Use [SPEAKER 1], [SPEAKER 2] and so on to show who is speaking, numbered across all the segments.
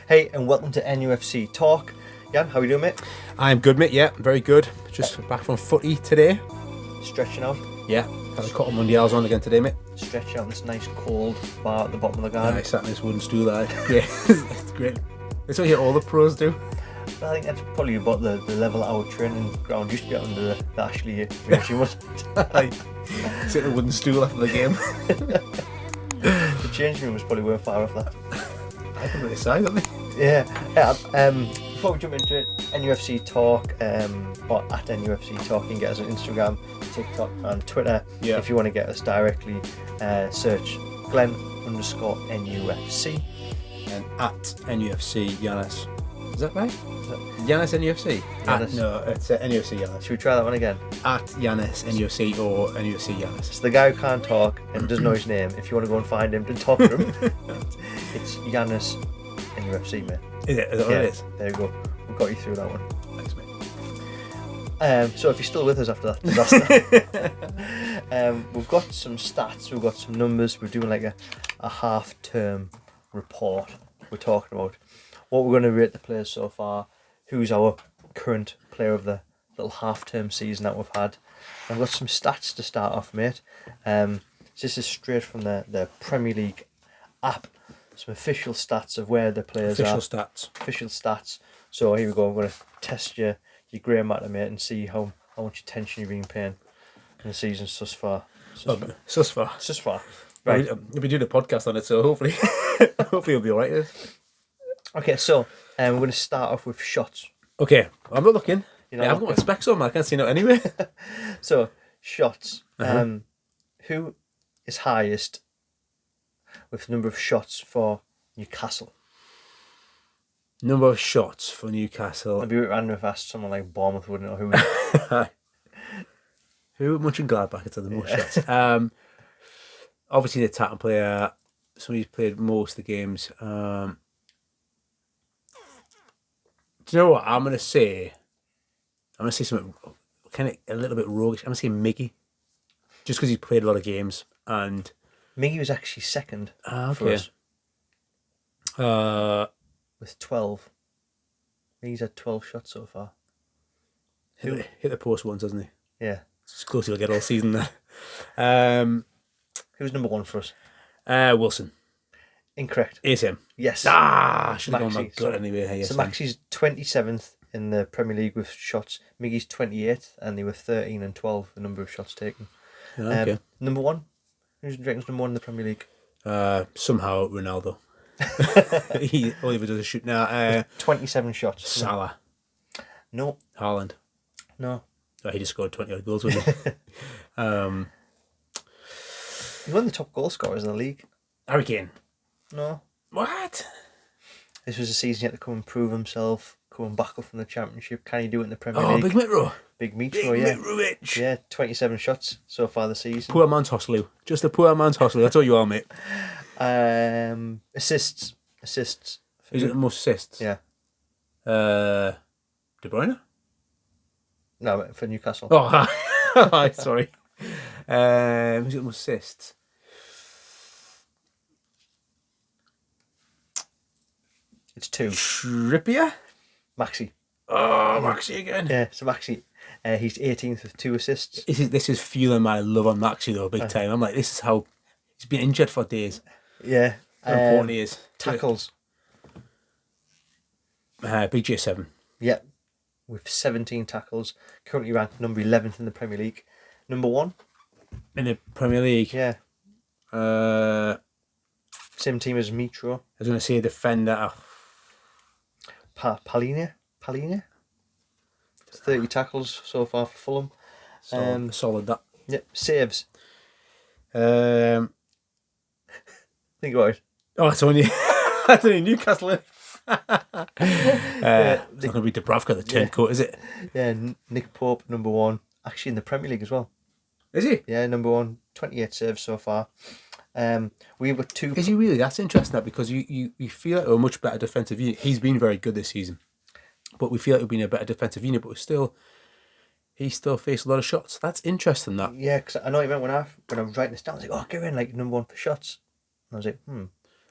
[SPEAKER 1] Hey, and welcome to NUFC Talk. Jan, how are you doing, mate?
[SPEAKER 2] I'm good, mate. Yeah, very good. Just back from footy today.
[SPEAKER 1] Stretching out.
[SPEAKER 2] Yeah, had a couple of Mondials on again today, mate.
[SPEAKER 1] Stretching out in this nice cold bar at the bottom of the garden.
[SPEAKER 2] I sat in this wooden stool. Yeah, it's great. That's what all the pros do.
[SPEAKER 1] I think that's probably about the level our training ground used to be out under the Ashley regime, wasn't it?
[SPEAKER 2] Sit in a wooden stool after the game.
[SPEAKER 1] The change room was probably weren't far off that.
[SPEAKER 2] I can really say, don't they?
[SPEAKER 1] Yeah. Before we jump into it, NUFC Talk, or at NUFC Talk, you can get us on Instagram, TikTok, and Twitter.
[SPEAKER 2] Yeah.
[SPEAKER 1] If you want to get us directly, search Glenn_NUFC.
[SPEAKER 2] And at NUFC Yanis. Is that right? Yanis NUFC?
[SPEAKER 1] Yanis.
[SPEAKER 2] No, it's NUFC Yanis.
[SPEAKER 1] Should we try that one again?
[SPEAKER 2] At Yanis NUFC or NUFC Yanis.
[SPEAKER 1] It's the guy who can't talk and doesn't know his name. If you want to go and find him to talk to him, it's Yanis NUFC, mate.
[SPEAKER 2] Is it? Is that what it is?
[SPEAKER 1] There you go. We got you through that one.
[SPEAKER 2] Thanks, mate.
[SPEAKER 1] So if you're still with us after that disaster, we've got some stats, we've got some numbers. We're doing like a half-term report. We're talking about what we're going to rate the players so far, who's our current player of the little half-term season that we've had. And we've got some stats to start off, mate. This is straight from the Premier League app. Some official stats of where the players are. Official stats. So here we go. I'm going to test your grey matter, mate, and see how much attention you've been paying in the season thus far.
[SPEAKER 2] Thus far.
[SPEAKER 1] Right.
[SPEAKER 2] We'll be doing a podcast on it, so hopefully it'll be alright.
[SPEAKER 1] Okay, so we're going to start off with shots.
[SPEAKER 2] Okay, I'm not looking.
[SPEAKER 1] I've
[SPEAKER 2] got my specs on, I can't see no anyway.
[SPEAKER 1] So, shots. Who is highest with the number of shots for Newcastle?
[SPEAKER 2] Number of shots for Newcastle.
[SPEAKER 1] I'd be random if I asked someone like Bournemouth, wouldn't know who.
[SPEAKER 2] Who? Much and Gladbach had the most shots. Obviously, the attacking player. Somebody's played most of the games. Do you know what I'm going to say? I'm going to say something kind of a little bit roguish. I'm going to say Miggy, just because he's played a lot of games and.
[SPEAKER 1] Miggy was actually second
[SPEAKER 2] for
[SPEAKER 1] us. With 12. He's had 12 shots so far.
[SPEAKER 2] Hit the post once, hasn't he?
[SPEAKER 1] Yeah.
[SPEAKER 2] It's as close as he'll get all season there.
[SPEAKER 1] Who's number one for us?
[SPEAKER 2] Wilson.
[SPEAKER 1] Incorrect.
[SPEAKER 2] It's him.
[SPEAKER 1] Yes.
[SPEAKER 2] Should have gone my gut anyway.
[SPEAKER 1] So Maxi's 27th in the Premier League with shots. Miggy's 28th, and they were 13 and 12, the number of shots taken.
[SPEAKER 2] Okay.
[SPEAKER 1] Number one? Who's number one in the Premier League?
[SPEAKER 2] Somehow Ronaldo. He only ever does a shoot now.
[SPEAKER 1] 27 shots.
[SPEAKER 2] Salah.
[SPEAKER 1] No.
[SPEAKER 2] Haaland.
[SPEAKER 1] No.
[SPEAKER 2] Oh, he just scored 20 odd goals, wasn't he?
[SPEAKER 1] He's one of the top goal scorers in the league.
[SPEAKER 2] Harry Kane.
[SPEAKER 1] No.
[SPEAKER 2] What?
[SPEAKER 1] This was a season he had to come and prove himself, coming back up from the Championship. Can he do it in the Premier League?
[SPEAKER 2] Big Mitro.
[SPEAKER 1] Big Mitro, yeah.
[SPEAKER 2] Mitrovic.
[SPEAKER 1] Yeah, 27 shots so far this season.
[SPEAKER 2] Poor man's Hosloo. Just a poor man's Hosloo. That's all you are, mate.
[SPEAKER 1] Assists.
[SPEAKER 2] Who's it the most assists?
[SPEAKER 1] Yeah.
[SPEAKER 2] De Bruyne?
[SPEAKER 1] No, for Newcastle.
[SPEAKER 2] Oh, hi. Sorry. Who's it the most assists?
[SPEAKER 1] It's 2.
[SPEAKER 2] Trippier?
[SPEAKER 1] Maxi.
[SPEAKER 2] Oh, Maxi again.
[SPEAKER 1] Yeah, so Maxi. He's 18th with 2 assists.
[SPEAKER 2] This is fueling my love on Maxi though, big time. I'm like, this is how he's been injured for days.
[SPEAKER 1] Yeah.
[SPEAKER 2] How important he is.
[SPEAKER 1] Tackles.
[SPEAKER 2] BJ7.
[SPEAKER 1] Yeah. With 17 tackles. Currently ranked number 11th in the Premier League. Number 1.
[SPEAKER 2] In the Premier League?
[SPEAKER 1] Yeah. Same team as Mitro.
[SPEAKER 2] I was going to say a defender.
[SPEAKER 1] Palhinha. 30 tackles so far for Fulham.
[SPEAKER 2] Solid that.
[SPEAKER 1] Yep. Saves.
[SPEAKER 2] Think
[SPEAKER 1] about it.
[SPEAKER 2] Oh, it's only Newcastle. It's not going to be Dubravka, the turncoat, is it?
[SPEAKER 1] Yeah, Nick Pope, number 1. Actually in the Premier League as well.
[SPEAKER 2] Is he?
[SPEAKER 1] Yeah, number 1. 28 saves so far. We've got 2.
[SPEAKER 2] Is he really? That's interesting, that, because you feel like we're a much better defensive unit. He's been very good this season, but we feel like we've been a better defensive unit, but he still faced a lot of shots. That's interesting, that.
[SPEAKER 1] Yeah, because I know even when I was writing this down, I was like, oh, give in like number 1 for shots. And I was like,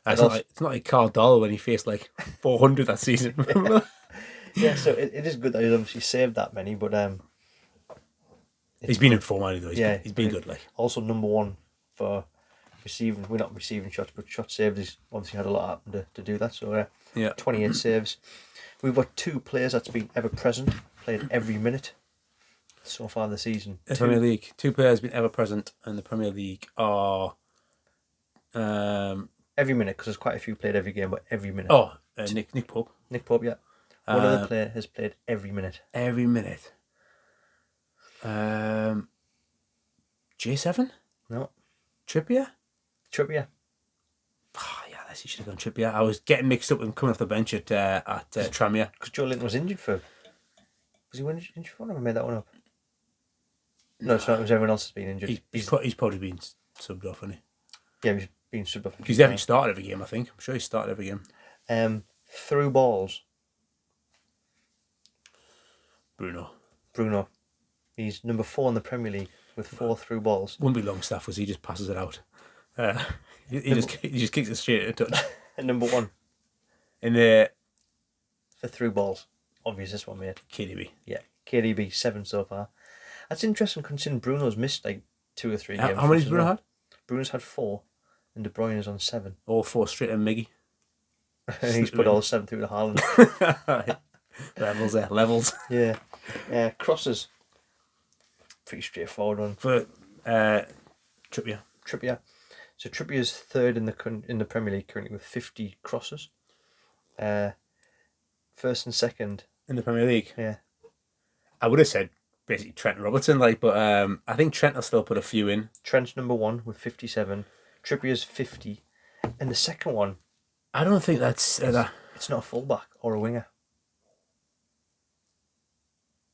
[SPEAKER 2] It's not like Carl Dollar when he faced like 400 that season.
[SPEAKER 1] Yeah, so it is good that he's obviously saved that many, but
[SPEAKER 2] he's been in form, though. He's been good. Like
[SPEAKER 1] also number one for receiving. We're not receiving shots, but shot saved. He's obviously had a lot happen to do that. So 28 saves. We've got 2 players that's been ever present, played every minute so far this season.
[SPEAKER 2] The Premier League. 2 players been ever present in the Premier League are
[SPEAKER 1] every minute, because there's quite a few played every game, but every minute.
[SPEAKER 2] Nick Pope.
[SPEAKER 1] Nick Pope, yeah. One other player has played every minute.
[SPEAKER 2] Every minute. J7?
[SPEAKER 1] No.
[SPEAKER 2] Trippier. Oh, yeah, he should have gone Trippier. I was getting mixed up with him coming off the bench at Tranmere.
[SPEAKER 1] Because Joe Linton was injured for. Was he injured for one? Or I made that one up? No, it's not. It was everyone else has been injured.
[SPEAKER 2] He's probably been subbed off, hasn't he?
[SPEAKER 1] Yeah, he's been subbed off.
[SPEAKER 2] He's definitely started every game, I think. I'm sure he started every game.
[SPEAKER 1] Through balls. Bruno. He's number 4 in the Premier League with 4 through balls.
[SPEAKER 2] Wouldn't be Longstaff, was he? Just passes it out. He just kicks it straight at a touch.
[SPEAKER 1] And number 1
[SPEAKER 2] in the
[SPEAKER 1] for through balls. Obvious this one, mate.
[SPEAKER 2] KDB.
[SPEAKER 1] Yeah, KDB 7 so far. That's interesting considering Bruno's missed like 2 or 3 games.
[SPEAKER 2] How many's Bruno had?
[SPEAKER 1] Bruno's had 4, and De Bruyne is on 7.
[SPEAKER 2] All 4 straight in Miggy.
[SPEAKER 1] And he's put all 7 through to Haaland.
[SPEAKER 2] Levels.
[SPEAKER 1] Yeah. Crosses. Pretty straightforward one.
[SPEAKER 2] For Trippier.
[SPEAKER 1] So Trippier's 3rd in the Premier League currently with 50 crosses. 1st and 2nd
[SPEAKER 2] in the Premier League.
[SPEAKER 1] Yeah.
[SPEAKER 2] I would have said basically Trent Robertson, but I think Trent will still put a few in.
[SPEAKER 1] Trent's number 1 with 57. Trippier's 50, and the second one.
[SPEAKER 2] I don't think that's
[SPEAKER 1] it's not a fullback or a winger.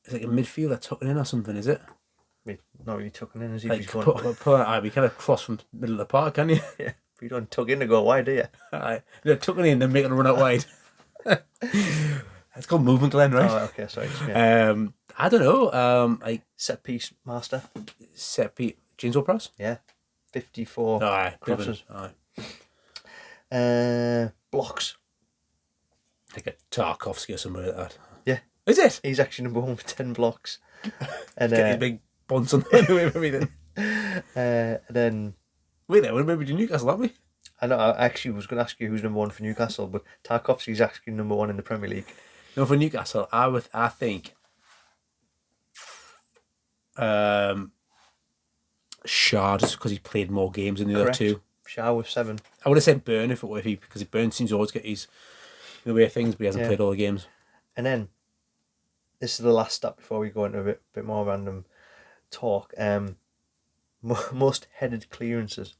[SPEAKER 2] It's like a midfielder tucking in or something, is it?
[SPEAKER 1] Not really tucking in, is he?
[SPEAKER 2] Like we kind of cross from the middle of the park, can you?
[SPEAKER 1] Yeah, but you don't tuck in to go wide, do you?
[SPEAKER 2] They're tucking in and making it run out wide. It's called movement, Glenn, right?
[SPEAKER 1] Oh, okay, sorry. Yeah.
[SPEAKER 2] I don't know. Like
[SPEAKER 1] set piece master.
[SPEAKER 2] James Ward-Prowse?
[SPEAKER 1] Yeah, 54 crosses. Blocks.
[SPEAKER 2] Like a Tarkovsky or something like that.
[SPEAKER 1] Yeah.
[SPEAKER 2] Is it?
[SPEAKER 1] He's actually number 1 for 10 blocks. And
[SPEAKER 2] get his big bunts on everything.
[SPEAKER 1] And then
[SPEAKER 2] wait there, we're maybe to Newcastle, aren't we?
[SPEAKER 1] I know. I actually was going to ask you who's number 1 for Newcastle, but Tarkovsky's actually number 1 in the Premier League.
[SPEAKER 2] No, for Newcastle, I think Shaw, just because he's played more games than the other 2.
[SPEAKER 1] Shaw with 7.
[SPEAKER 2] I would have said Burn because Burn seems to always get his the way of things, but he hasn't played all the games.
[SPEAKER 1] And then this is the last step before we go into a bit more random talk. Most headed clearances.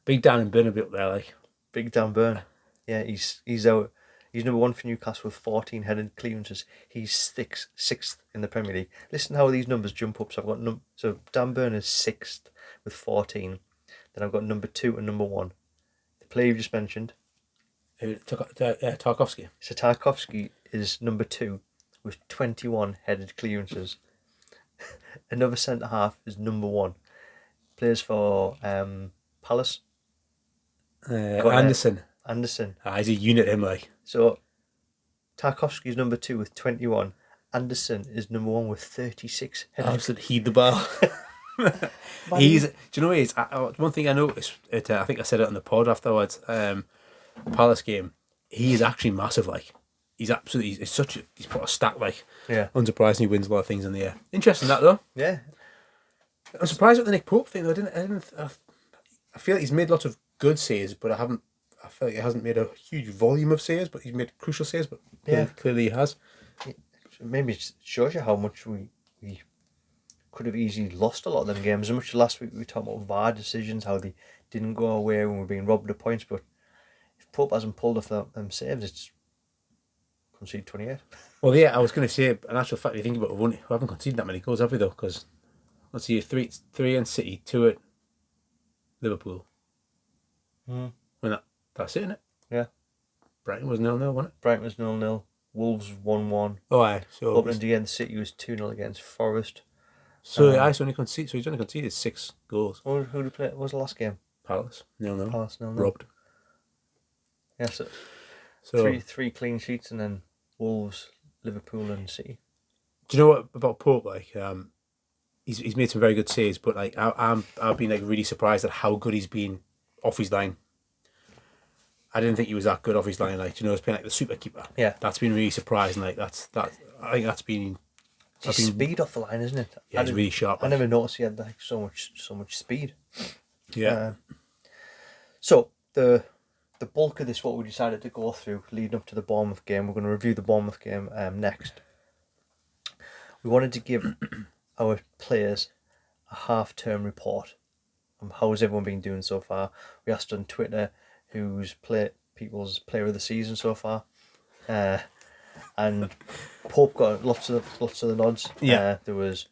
[SPEAKER 2] Big Dan and Burn a bit up there, like.
[SPEAKER 1] Big Dan Burn. Yeah, he's out. He's number 1 for Newcastle with 14 headed clearances. He's 6th in the Premier League. Listen how these numbers jump up. So I've got so Dan Burn is 6th with 14. Then I've got number 2 and number 1. The player you just mentioned.
[SPEAKER 2] Tarkovsky.
[SPEAKER 1] So Tarkovsky is number 2 with 21 headed clearances. Another centre half is number 1. Plays for Palace.
[SPEAKER 2] Anderson. He's a unit, him, like.
[SPEAKER 1] So Tarkovsky's number 2 with 21. Anderson is number 1 with 36 headed.
[SPEAKER 2] Absolutely heed the ball. Do you know what it is? One thing I noticed, I think I said it on the pod afterwards, Palace game, he is actually massive, like. He's put a stack, like.
[SPEAKER 1] Yeah.
[SPEAKER 2] Unsurprisingly, he wins a lot of things in the air. Interesting that, though.
[SPEAKER 1] Yeah.
[SPEAKER 2] I'm surprised with the Nick Pope thing, though. I feel like he's made lots of good saves, but I feel like he hasn't made a huge volume of saves, but he's made crucial saves, but clearly he has.
[SPEAKER 1] Maybe it shows you how much we could have easily lost a lot of them games. As much as last week we talked about VAR decisions, how they didn't go away when we're being robbed of points, but if Pope hasn't pulled off them saves, it's conceded 28.
[SPEAKER 2] Well, yeah, I was going to say, in actual fact, you think about it, we haven't conceded that many goals, have we, though? Because, let's see, 3 in City, 2 at Liverpool.
[SPEAKER 1] Mm.
[SPEAKER 2] Well, that's it, isn't it?
[SPEAKER 1] Yeah.
[SPEAKER 2] Brighton was 0-0, wasn't it?
[SPEAKER 1] Brighton was 0-0. Wolves 1-1.
[SPEAKER 2] Oh, aye. So
[SPEAKER 1] opening against City was 2-0 against Forest.
[SPEAKER 2] So he's only conceded 6 goals.
[SPEAKER 1] Who did he play? What was the last game?
[SPEAKER 2] Palace 0-0.
[SPEAKER 1] Palace 0-0.
[SPEAKER 2] Robbed.
[SPEAKER 1] Yeah, so
[SPEAKER 2] So
[SPEAKER 1] three clean sheets, and then Wolves, Liverpool, and City.
[SPEAKER 2] do you know what about Pope? Like, he's made some very good saves, but like I've been like really surprised at how good he's been off his line. I didn't think he was that good off his line. Like, he's playing like the super keeper.
[SPEAKER 1] Yeah.
[SPEAKER 2] That's been really surprising. Like I think that's been.
[SPEAKER 1] It's speed off the line, isn't it?
[SPEAKER 2] Yeah, it's really sharp.
[SPEAKER 1] I never noticed he had like so much speed.
[SPEAKER 2] Yeah.
[SPEAKER 1] So the bulk of this, what we decided to go through leading up to the Bournemouth game, we're going to review the Bournemouth game next. We wanted to give our players a half-term report on how has everyone been doing so far. We asked on Twitter who's people's player of the season so far, and Pope got lots of the nods.
[SPEAKER 2] Yeah.
[SPEAKER 1] There was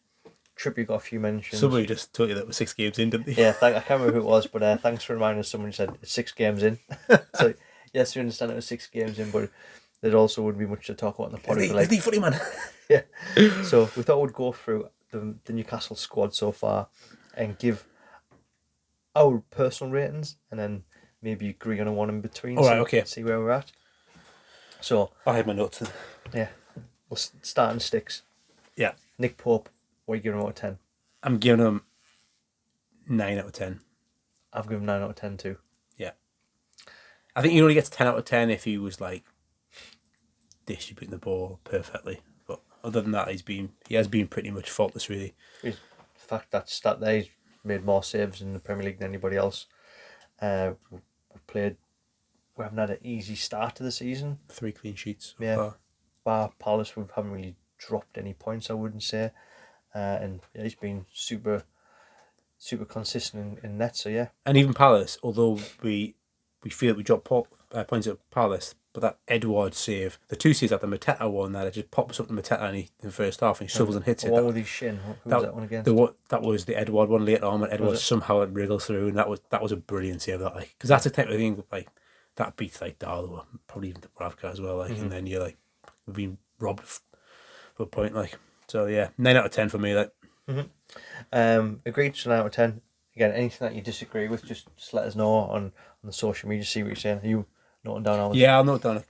[SPEAKER 1] Trippier got a few mentions.
[SPEAKER 2] Somebody just told you that we're 6 games in, didn't they?
[SPEAKER 1] Yeah, I can't remember who it was, but thanks for reminding us. Someone said it's 6 games in. So yes, we understand it was 6 games in, but there also wouldn't be much to talk about in the pod.
[SPEAKER 2] Is the footy man?
[SPEAKER 1] Yeah. So we thought we'd go through the Newcastle squad so far and give our personal ratings, and then maybe agree on a one in between.
[SPEAKER 2] All right, okay.
[SPEAKER 1] See where we're at. So
[SPEAKER 2] I had my notes.
[SPEAKER 1] yeah, we'll start in sticks.
[SPEAKER 2] Yeah.
[SPEAKER 1] Nick Pope, what are you giving him out of 10?
[SPEAKER 2] I'm giving him 9 out of 10.
[SPEAKER 1] I've given him 9 out of 10 too.
[SPEAKER 2] Yeah. I think he only gets 10 out of 10 if he was like distributing the ball perfectly. But other than that, he has been pretty much faultless, really.
[SPEAKER 1] The fact that stat there, he's made more saves in the Premier League than anybody else. We haven't had an easy start to the season.
[SPEAKER 2] 3 clean sheets.
[SPEAKER 1] Yeah.
[SPEAKER 2] Far.
[SPEAKER 1] Bar Palace, we haven't really dropped any points, I wouldn't say. And yeah, he's been super consistent in net. So yeah.
[SPEAKER 2] And even Palace, although we feel we dropped points at Palace, but that Edward save, the 2 saves at the Mateta one, that it just pops up to Mateta in the first half and he shovels and hits it.
[SPEAKER 1] What with his shin? Who was that one against?
[SPEAKER 2] That was the Edward one later on, and Edward somehow wriggles through, and that was a brilliant save. That because that's the type of thing like that beats like Darlow, probably even Dubravka as well. Like, and then you're like, we've been robbed of a point. Like, so yeah, 9 out of 10 for me. Like,
[SPEAKER 1] agreed to 9 out of 10. Again, anything that you disagree with, just let us know on the social media. See what you're saying. Are you noting down all?
[SPEAKER 2] Yeah, I'll note down.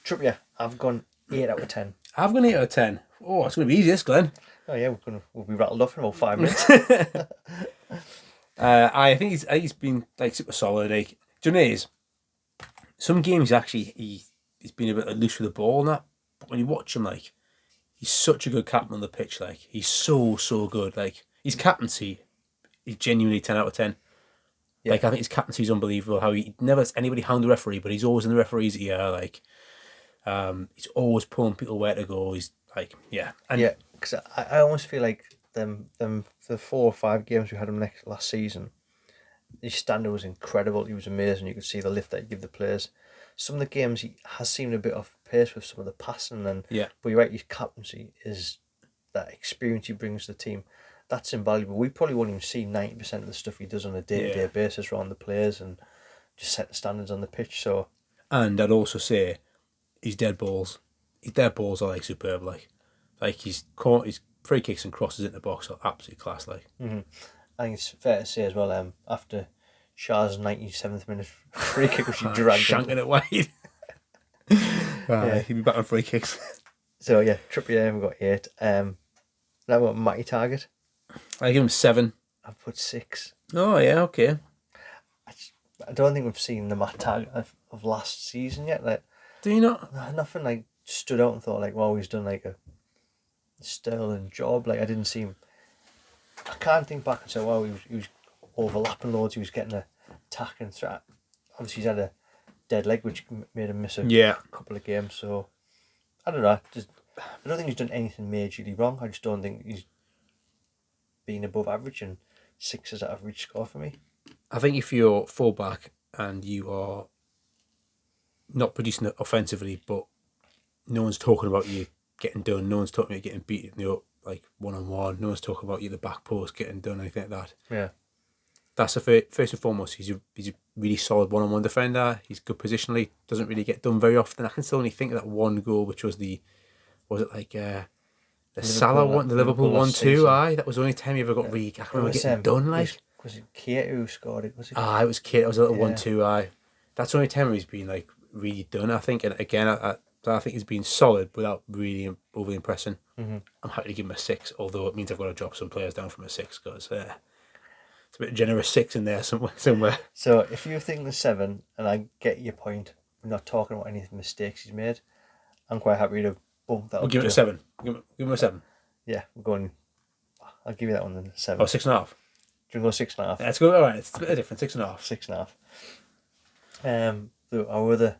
[SPEAKER 1] Trippier, I've gone 8 out of 10.
[SPEAKER 2] I've gone 8 out of 10. Oh, it's going to be easy, this, Glenn.
[SPEAKER 1] Oh yeah, we'll be rattled off in about 5 minutes.
[SPEAKER 2] I think he's been like super solid. Like, do you know what it is? Some games actually he's been a bit loose with the ball and that, but when you watch him, like, he's such a good captain on the pitch. Like, he's so good. Like, his captaincy is genuinely 10 out of 10. Yeah. Like, I think his captaincy is unbelievable. How he never lets anybody hound the referee, but he's always in the referee's ear. Like, he's always pulling people where to go. He's like, yeah, and
[SPEAKER 1] yeah. Because I almost feel like the 4 or 5 games we had him last season, his standard was incredible. He was amazing. You could see the lift that he gave the players. Some of the games he has seemed a bit off pace with some of the passing, and but you're right, his captaincy is that experience he brings to the team. That's invaluable. We probably won't even see 90% of the stuff he does on a day-to-day basis around the players and just set the standards on the pitch. So,
[SPEAKER 2] and I'd also say his dead balls are like superb. Like his free kicks and crosses in the box are absolutely class. Like,
[SPEAKER 1] I think it's fair to say as well. After Shah's 97th minute free kick, which he dragged,
[SPEAKER 2] shanking it wide. He'll be back on free kicks.
[SPEAKER 1] So yeah, Trippier, we've got 8. Now we've got Matty Target.
[SPEAKER 2] I give him 7.
[SPEAKER 1] I've put 6.
[SPEAKER 2] Oh yeah, okay.
[SPEAKER 1] I don't think we've seen the Matt Target of last season yet. Like,
[SPEAKER 2] do you not?
[SPEAKER 1] Nothing like stood out and thought like, wow, he's done like a sterling job. Like, I didn't see him. I can't think back and say, wow, he was overlapping loads. He was getting a tack and threat. Obviously, he's had a dead leg, which made him miss a couple of games. So I don't know. I don't think he's done anything majorly wrong. I just don't think he's been above average, and 6 is an average score for me.
[SPEAKER 2] I think if you're fullback and you are not producing it offensively, but no one's talking about you getting done, no one's talking about you getting beaten up like 1-on-1, no one's talking about you the back post getting done, anything like that.
[SPEAKER 1] Yeah.
[SPEAKER 2] That's first and foremost. He's a really solid 1-on-1 defender. He's good positionally. Doesn't really get done very often. I can still only think of that one goal, which was the Salah one, the Liverpool one too. Aye, that was the only time he ever got really. I can remember getting done. Like,
[SPEAKER 1] Was it Kate who scored it? Was it?
[SPEAKER 2] It was Kate. It was a little
[SPEAKER 1] Yeah.
[SPEAKER 2] 1-2. That's the only time he's been like really done, I think. And again, I think he's been solid without really overly impressing.
[SPEAKER 1] Mm-hmm.
[SPEAKER 2] I'm happy to give him a 6, although it means I've got to drop some players down from a 6 because it's a bit of generous 6 in there somewhere.
[SPEAKER 1] So if you're thinking the 7, and I get your point, we're not talking about any mistakes he's made, I'm quite happy to bump that
[SPEAKER 2] We'll
[SPEAKER 1] up.
[SPEAKER 2] give it a 7. Give him a 7.
[SPEAKER 1] Yeah, we're going. I'll give you that one then. 7.
[SPEAKER 2] Oh, 6.5.
[SPEAKER 1] Do you want to go 6.5?
[SPEAKER 2] Let's go. All right, it's a bit different. 6.5.
[SPEAKER 1] 6.5. Our other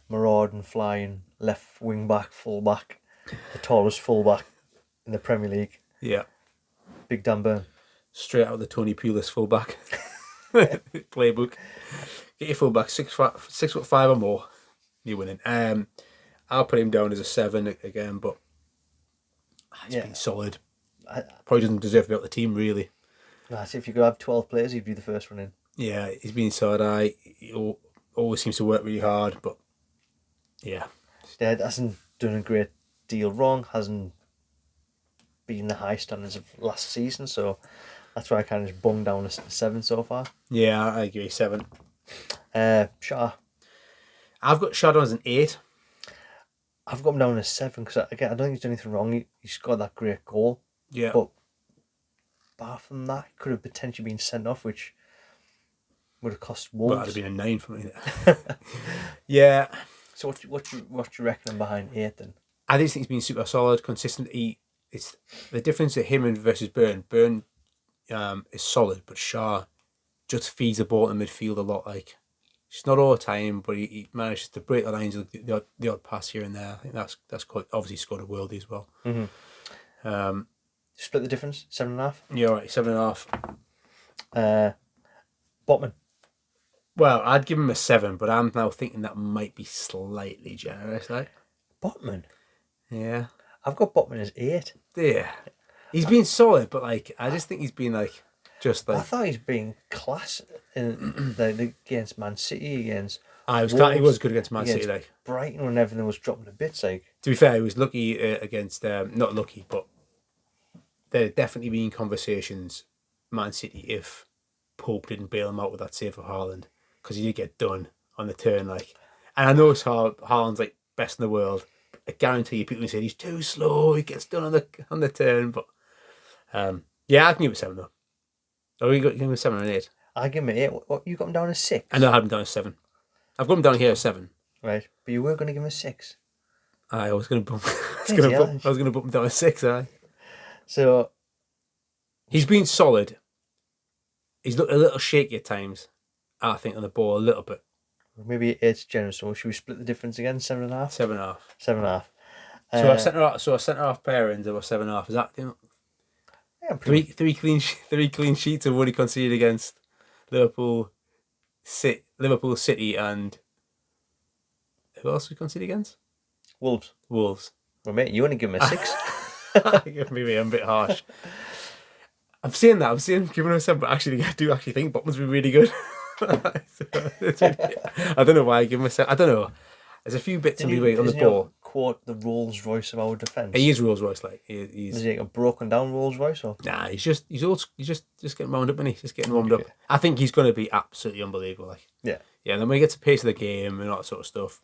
[SPEAKER 1] marauding, flying left wing back, full back, the tallest full back in the Premier League.
[SPEAKER 2] Yeah.
[SPEAKER 1] Big Dan Burn.
[SPEAKER 2] Straight out of the Tony Pulis fullback playbook. Get your fullback 6'5" or more. You're winning. I'll put him down as a 7 again, but he's been solid. Probably doesn't deserve to be out the team, really.
[SPEAKER 1] That's if you could have 12 players, he'd be the first one in.
[SPEAKER 2] Yeah, he's been solid. He always seems to work really hard, but yeah.
[SPEAKER 1] Hasn't done a great deal wrong, hasn't been the high standards of last season, so that's why I kind of just bunged down a 7 so far.
[SPEAKER 2] Yeah, I agree, 7.
[SPEAKER 1] Shah.
[SPEAKER 2] I've got Shah down as an 8.
[SPEAKER 1] I've got him down as 7 because I don't think he's done anything wrong. He's got that great goal.
[SPEAKER 2] Yeah.
[SPEAKER 1] But apart from that, he could have potentially been sent off, which would have cost Wolves.
[SPEAKER 2] Well, that'd have been a 9 for me. Yeah.
[SPEAKER 1] So what you reckon behind 8 then?
[SPEAKER 2] I just think he's been super solid, consistent. It's the difference to him and versus Burn. Burn is solid, but Shah just feeds the ball in midfield a lot. Like, it's not all the time, but he manages to break the lines of the odd pass here and there. I think that's quite, obviously scored a worldie as well.
[SPEAKER 1] Mm-hmm. Split the difference, 7.5.
[SPEAKER 2] Yeah, right, 7.5.
[SPEAKER 1] Botman.
[SPEAKER 2] Well, I'd give him a 7, but I'm now thinking that might be slightly generous. Like,
[SPEAKER 1] Botman.
[SPEAKER 2] yeah,
[SPEAKER 1] I've got Botman as 8.
[SPEAKER 2] yeah, he's been solid, but like, I just think he's been like. Just like,
[SPEAKER 1] I thought he's been class in against Man City, against
[SPEAKER 2] he was
[SPEAKER 1] Wolves,
[SPEAKER 2] good against Man City. Like,
[SPEAKER 1] Brighton, when everything was dropping to bits. Like,
[SPEAKER 2] to be fair, he was lucky against not lucky, but there definitely been conversations Man City if Pope didn't bail him out with that save for Haaland, because he did get done on the turn. Like, and I know Haaland's like best in the world. I guarantee you, people say he's too slow. He gets done on the turn, but yeah, I can give it a 7 though. Oh, you give him a 7 or an 8?
[SPEAKER 1] I give him an 8. What you got him down as 6?
[SPEAKER 2] I know I have him down as 7. I've got him down here as 7.
[SPEAKER 1] Right, but you were going to give him a 6.
[SPEAKER 2] I was going to bump. I was going to bump him down as 6.
[SPEAKER 1] So
[SPEAKER 2] he's been solid. He's looked a little shaky at times. I think on the ball a little bit.
[SPEAKER 1] Maybe 8's generous. So should we split the difference again? 7.5.
[SPEAKER 2] 7.5.
[SPEAKER 1] 7.5.
[SPEAKER 2] So a centre half pairings of a 7.5. Is that, you know,
[SPEAKER 1] Yeah,
[SPEAKER 2] three clean sheets have already conceded against Liverpool, City, and who else we conceded against?
[SPEAKER 1] Wolves. Well, mate, you only give him a 6.
[SPEAKER 2] Maybe I'm a bit harsh. I'm saying that. I'm saying giving him a 7, but actually, I do actually think Botman's been really good. I don't know why I give him a 7. I don't know. There's a few bits and leeway on the ball.
[SPEAKER 1] Quote the Rolls Royce of our defence.
[SPEAKER 2] He is Rolls Royce, like he's.
[SPEAKER 1] Is he a broken down Rolls Royce or?
[SPEAKER 2] Nah, he's just getting wound up, and he's just getting warmed up. I think he's going to be absolutely unbelievable. Like,
[SPEAKER 1] yeah.
[SPEAKER 2] And then when he gets the pace of the game and all that sort of stuff,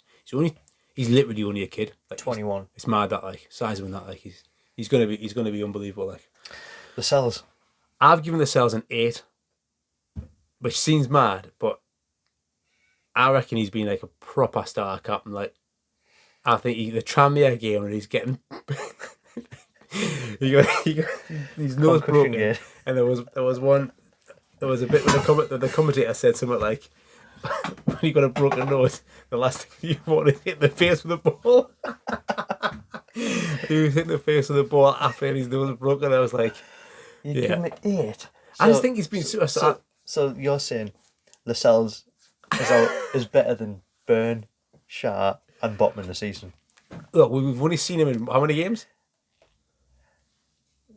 [SPEAKER 2] he's literally only a kid. Like,
[SPEAKER 1] 21.
[SPEAKER 2] It's mad that like size of him that like he's going to be unbelievable. Like,
[SPEAKER 1] The Cells.
[SPEAKER 2] I've given the Cells an 8, which seems mad, but I reckon he's been like a proper star captain. Like, I think the Tranmere game when he's getting his nose broken, and there was a bit where the commentator said something like, when you got a broken nose, the last thing you want is hit the face with the ball. He was hitting the face with the ball after his nose was broken. I was like,
[SPEAKER 1] you give him an 8.
[SPEAKER 2] I just think he's been super.
[SPEAKER 1] So you're saying Lascelles is better than Burn, Shah, and Botman this season?
[SPEAKER 2] Look, we've only seen him in how many games?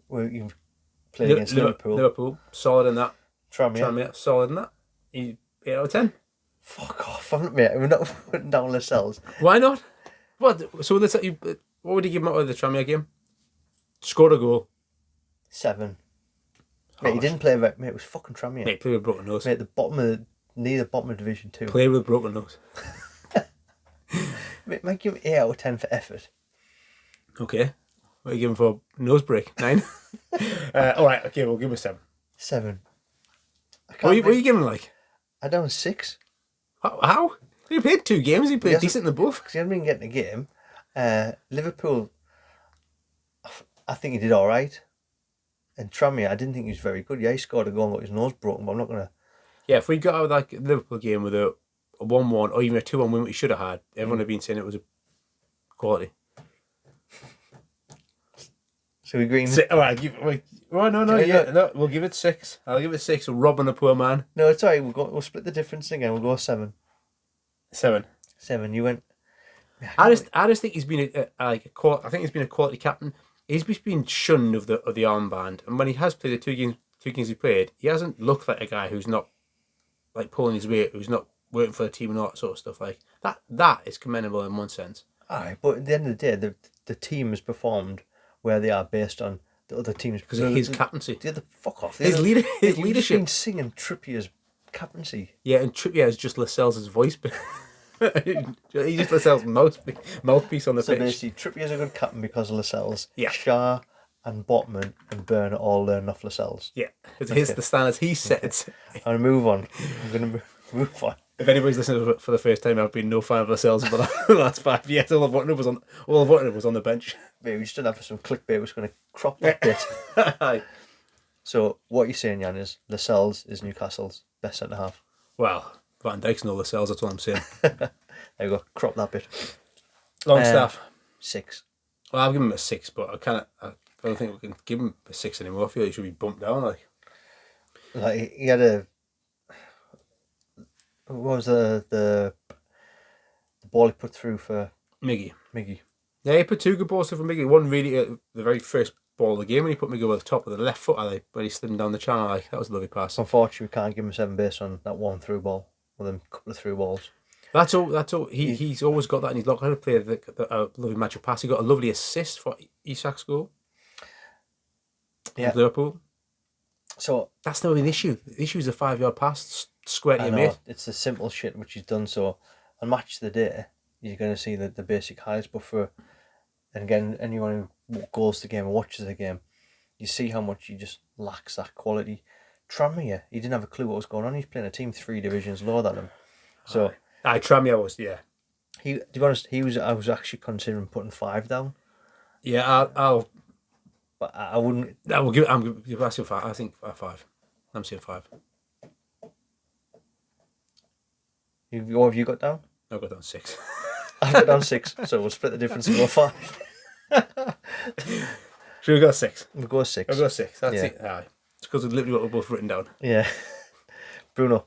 [SPEAKER 1] Well, you've played against Liverpool.
[SPEAKER 2] Liverpool, solid in that.
[SPEAKER 1] Tranmere,
[SPEAKER 2] solid in that. 8 out of 10.
[SPEAKER 1] Fuck off, mate. We're not putting down Lascelles.
[SPEAKER 2] Why not? What? So what would you give him out of the Tranmere game? Scored a goal.
[SPEAKER 1] 7. Mate, he didn't play right. Mate, it was fucking Tranmere.
[SPEAKER 2] Mate, play with a broken nose.
[SPEAKER 1] Mate, near the bottom of Division 2.
[SPEAKER 2] Play with a broken nose.
[SPEAKER 1] Mate, might give him 8 out of 10 for effort.
[SPEAKER 2] Okay. What are you giving for nose break? 9? All right, okay, we'll give him a 7.
[SPEAKER 1] 7.
[SPEAKER 2] What are you giving like?
[SPEAKER 1] I down 6.
[SPEAKER 2] How? He played 2 games. He played decent in the both.
[SPEAKER 1] Because he hadn't been getting a game. Liverpool, I think he did all right. And Tranmere, I didn't think he was very good. Yeah, he scored a goal and got his nose broken, but I'm not going to...
[SPEAKER 2] Yeah, if we got out of that Liverpool game with a 1-1 or even a 2-1 win, which we should have had, everyone had been saying it was a quality.
[SPEAKER 1] So we agreeing?
[SPEAKER 2] All right, we'll give it 6. I'll give it 6. Robbing a poor man.
[SPEAKER 1] No, it's all right. We'll split the difference again. We'll go 7.
[SPEAKER 2] 7.
[SPEAKER 1] 7. You went...
[SPEAKER 2] I just think he's been I think he's been a quality captain. He's been shunned of the armband, and when he has played the two games he played, he hasn't looked like a guy who's not like pulling his weight, who's not working for the team and all that sort of stuff. Like that is commendable in one sense.
[SPEAKER 1] Aye, but at the end of the day, the team has performed where they are based on the other teams
[SPEAKER 2] because of his captaincy.
[SPEAKER 1] Fuck off.
[SPEAKER 2] His leadership.
[SPEAKER 1] You've been singing Trippier's captaincy.
[SPEAKER 2] Yeah, and Trippier is just Lascelles' voice. He just Lascelles' mouthpiece on the pitch.
[SPEAKER 1] So basically, Trippier's a good captain because of Lascelles.
[SPEAKER 2] Yeah.
[SPEAKER 1] Shah and Botman and Byrne all learn off Lascelles.
[SPEAKER 2] Yeah, it's the standards he sets.
[SPEAKER 1] I'm going to move on. I'm going to move on.
[SPEAKER 2] If anybody's listening for the first time, I've been no fan of Lascelles for the last 5 years. All I've wanted was on the bench.
[SPEAKER 1] Maybe we stood up for some clickbait. We're just going to crop that bit. So what you're saying, Jan, is Lascelles is Newcastle's best centre half.
[SPEAKER 2] Well, Van Dijk's no Lascelles. That's what I'm saying.
[SPEAKER 1] There you go. Crop that bit.
[SPEAKER 2] Longstaff.
[SPEAKER 1] 6.
[SPEAKER 2] Well, I'll give him a 6, but I don't think we can give him a 6 anymore. I feel he should be bumped down.
[SPEAKER 1] Like he had a. What was the ball he put through for
[SPEAKER 2] Miggy?
[SPEAKER 1] Yeah,
[SPEAKER 2] he put 2 good balls through for Miggy. One really the very first ball of the game when he put Miggy over the top of the left foot. When he slid him down the channel, that was a lovely pass.
[SPEAKER 1] Unfortunately, we can't give him a 7 based on that one through ball. With a couple of through balls.
[SPEAKER 2] That's all. He's always got that, and he's not going to play a lovely match of pass. He got a lovely assist for Isak's goal.
[SPEAKER 1] Yeah,
[SPEAKER 2] Liverpool.
[SPEAKER 1] So
[SPEAKER 2] that's not an issue. The issue is a 5-yard pass square to your mate.
[SPEAKER 1] It's the simple shit which he's done. So on match of the day, you're going to see the basic highlights. But and again, anyone who goes to the game and watches the game, you see how much he just lacks that quality. Tranmere, he didn't have a clue what was going on. He's playing a team 3 divisions lower than him. So
[SPEAKER 2] Tranmere was, yeah.
[SPEAKER 1] To be honest, I was actually considering putting 5 down.
[SPEAKER 2] Yeah, I'll.
[SPEAKER 1] But I wouldn't.
[SPEAKER 2] I'm going to ask you 5. I think 5. I'm saying 5.
[SPEAKER 1] What have you got down?
[SPEAKER 2] I've got down 6.
[SPEAKER 1] I've got down 6, so we'll split the difference and go 5.
[SPEAKER 2] Should we go 6?
[SPEAKER 1] We'll go 6.
[SPEAKER 2] I'll go 6. That's
[SPEAKER 1] Yeah.
[SPEAKER 2] it. Aye. It's because of literally what we've both written down.
[SPEAKER 1] Yeah. Bruno.